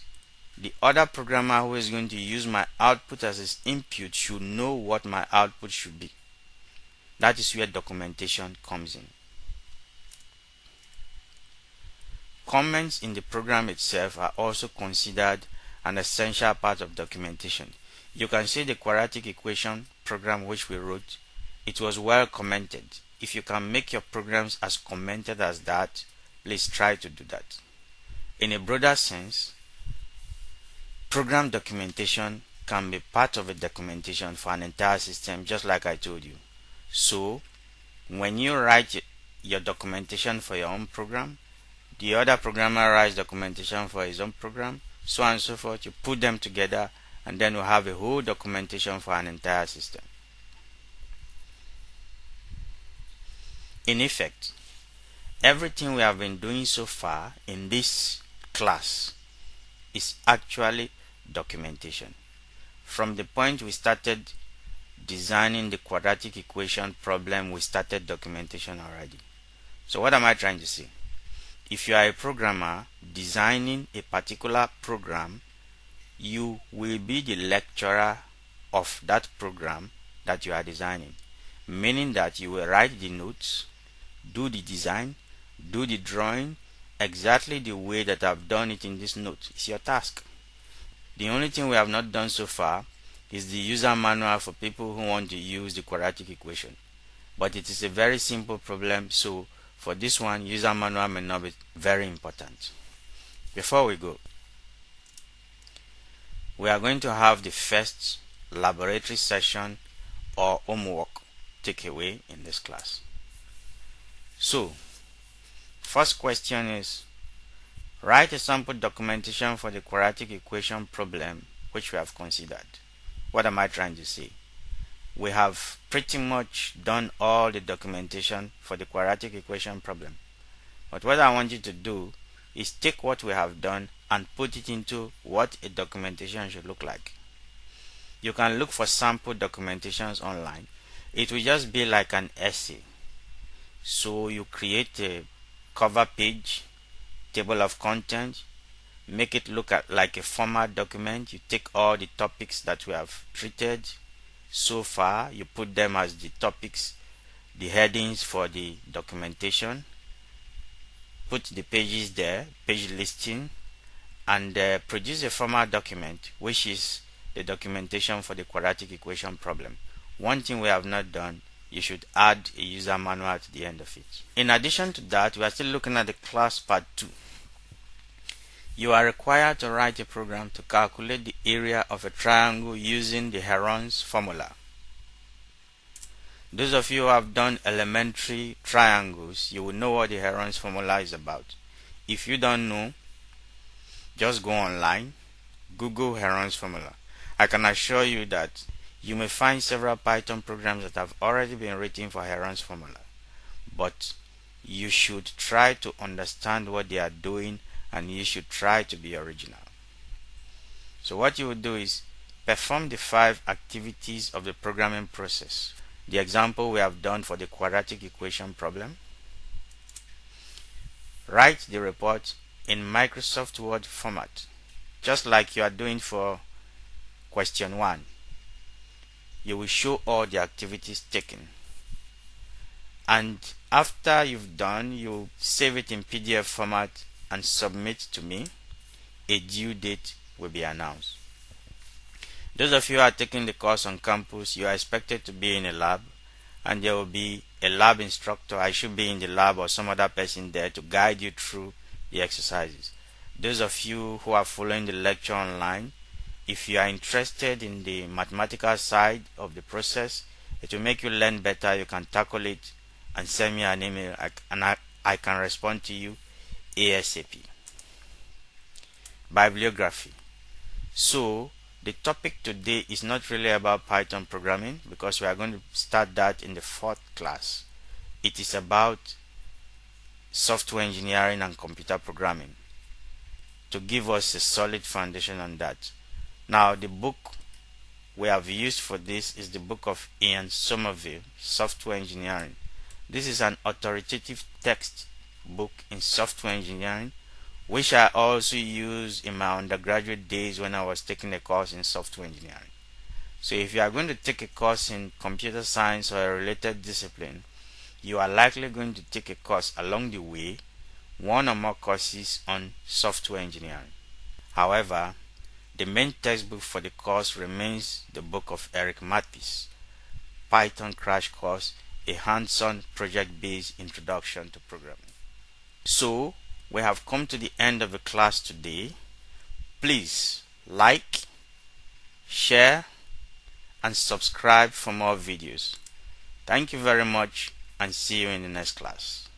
the other programmer who is going to use my output as his input should know what my output should be. That is where documentation comes in. Comments in the program itself are also considered an essential part of documentation. You can see the quadratic equation program which we wrote. It was well commented. If you can make your programs as commented as that, please try to do that. In a broader sense, program documentation can be part of a documentation for an entire system, just like I told you. So, when you write your documentation for your own program, the other programmer writes documentation for his own program, so on and so forth. You put them together, and then we have a whole documentation for an entire system. In effect, everything we have been doing so far in this class is actually documentation. From the point we started designing the quadratic equation problem, we started documentation already. So what am I trying to say? If you are a programmer designing a particular program, you will be the lecturer of that program that you are designing, meaning that you will write the notes, do the design, do the drawing exactly the way that I've done it in this note. It's your task. The only thing we have not done so far is the user manual for people who want to use the quadratic equation. But it is a very simple problem, so for this one, user manual may not be very important. Before we go, we are going to have the first laboratory session or homework takeaway in this class. So, first question is, write a sample documentation for the quadratic equation problem which we have considered. What am I trying to say? We have pretty much done all the documentation for the quadratic equation problem. But what I want you to do is take what we have done and put it into what a documentation should look like. You can look for sample documentations online. It will just be like an essay. So you create a cover page, table of content, make it look like a format document. You take all the topics that we have treated so far, you put them as the topics, the headings for the documentation, put the pages there, page listing, and produce a format document which is the documentation for the quadratic equation problem. One thing we have not done, you should add a user manual to the end of it. In addition to that, we are still looking at the class part 2. You are required to write a program to calculate the area of a triangle using the Heron's formula. Those of you who have done elementary triangles, you will know what the Heron's formula is about. If you don't know, just go online, Google Heron's formula. I can assure you that you may find several Python programs that have already been written for Heron's formula, but you should try to understand what they are doing, and you should try to be original. So what you will do is perform the 5 activities of the programming process. The example we have done for the quadratic equation problem. Write the report in Microsoft Word format, just like you are doing for question 1. You will show all the activities taken, and after you've done, you save it in PDF format and submit to me. A due date will be announced. Those of you who are taking the course on campus, you are expected to be in a lab, and there will be a lab instructor. I should be in the lab or some other person there to guide you through the exercises. Those of you who are following the lecture online, if you are interested in the mathematical side of the process, it will make you learn better. You can tackle it and send me an email, and I can respond to you ASAP. Bibliography. So the topic today is not really about Python programming, because we are going to start that in the 4th class. It is about software engineering and computer programming, to give us a solid foundation on that. Now, the book we have used for this is the book of Ian Somerville, Software Engineering. This is an authoritative textbook in software engineering, which I also used in my undergraduate days when I was taking a course in software engineering. So if you are going to take a course in computer science or a related discipline, you are likely going to take a course along the way, one or more courses on software engineering. However, the main textbook for the course remains the book of Eric Mathis, Python Crash Course, a hands-on project-based introduction to programming. So, we have come to the end of the class today. Please like, share, and subscribe for more videos. Thank you very much and see you in the next class.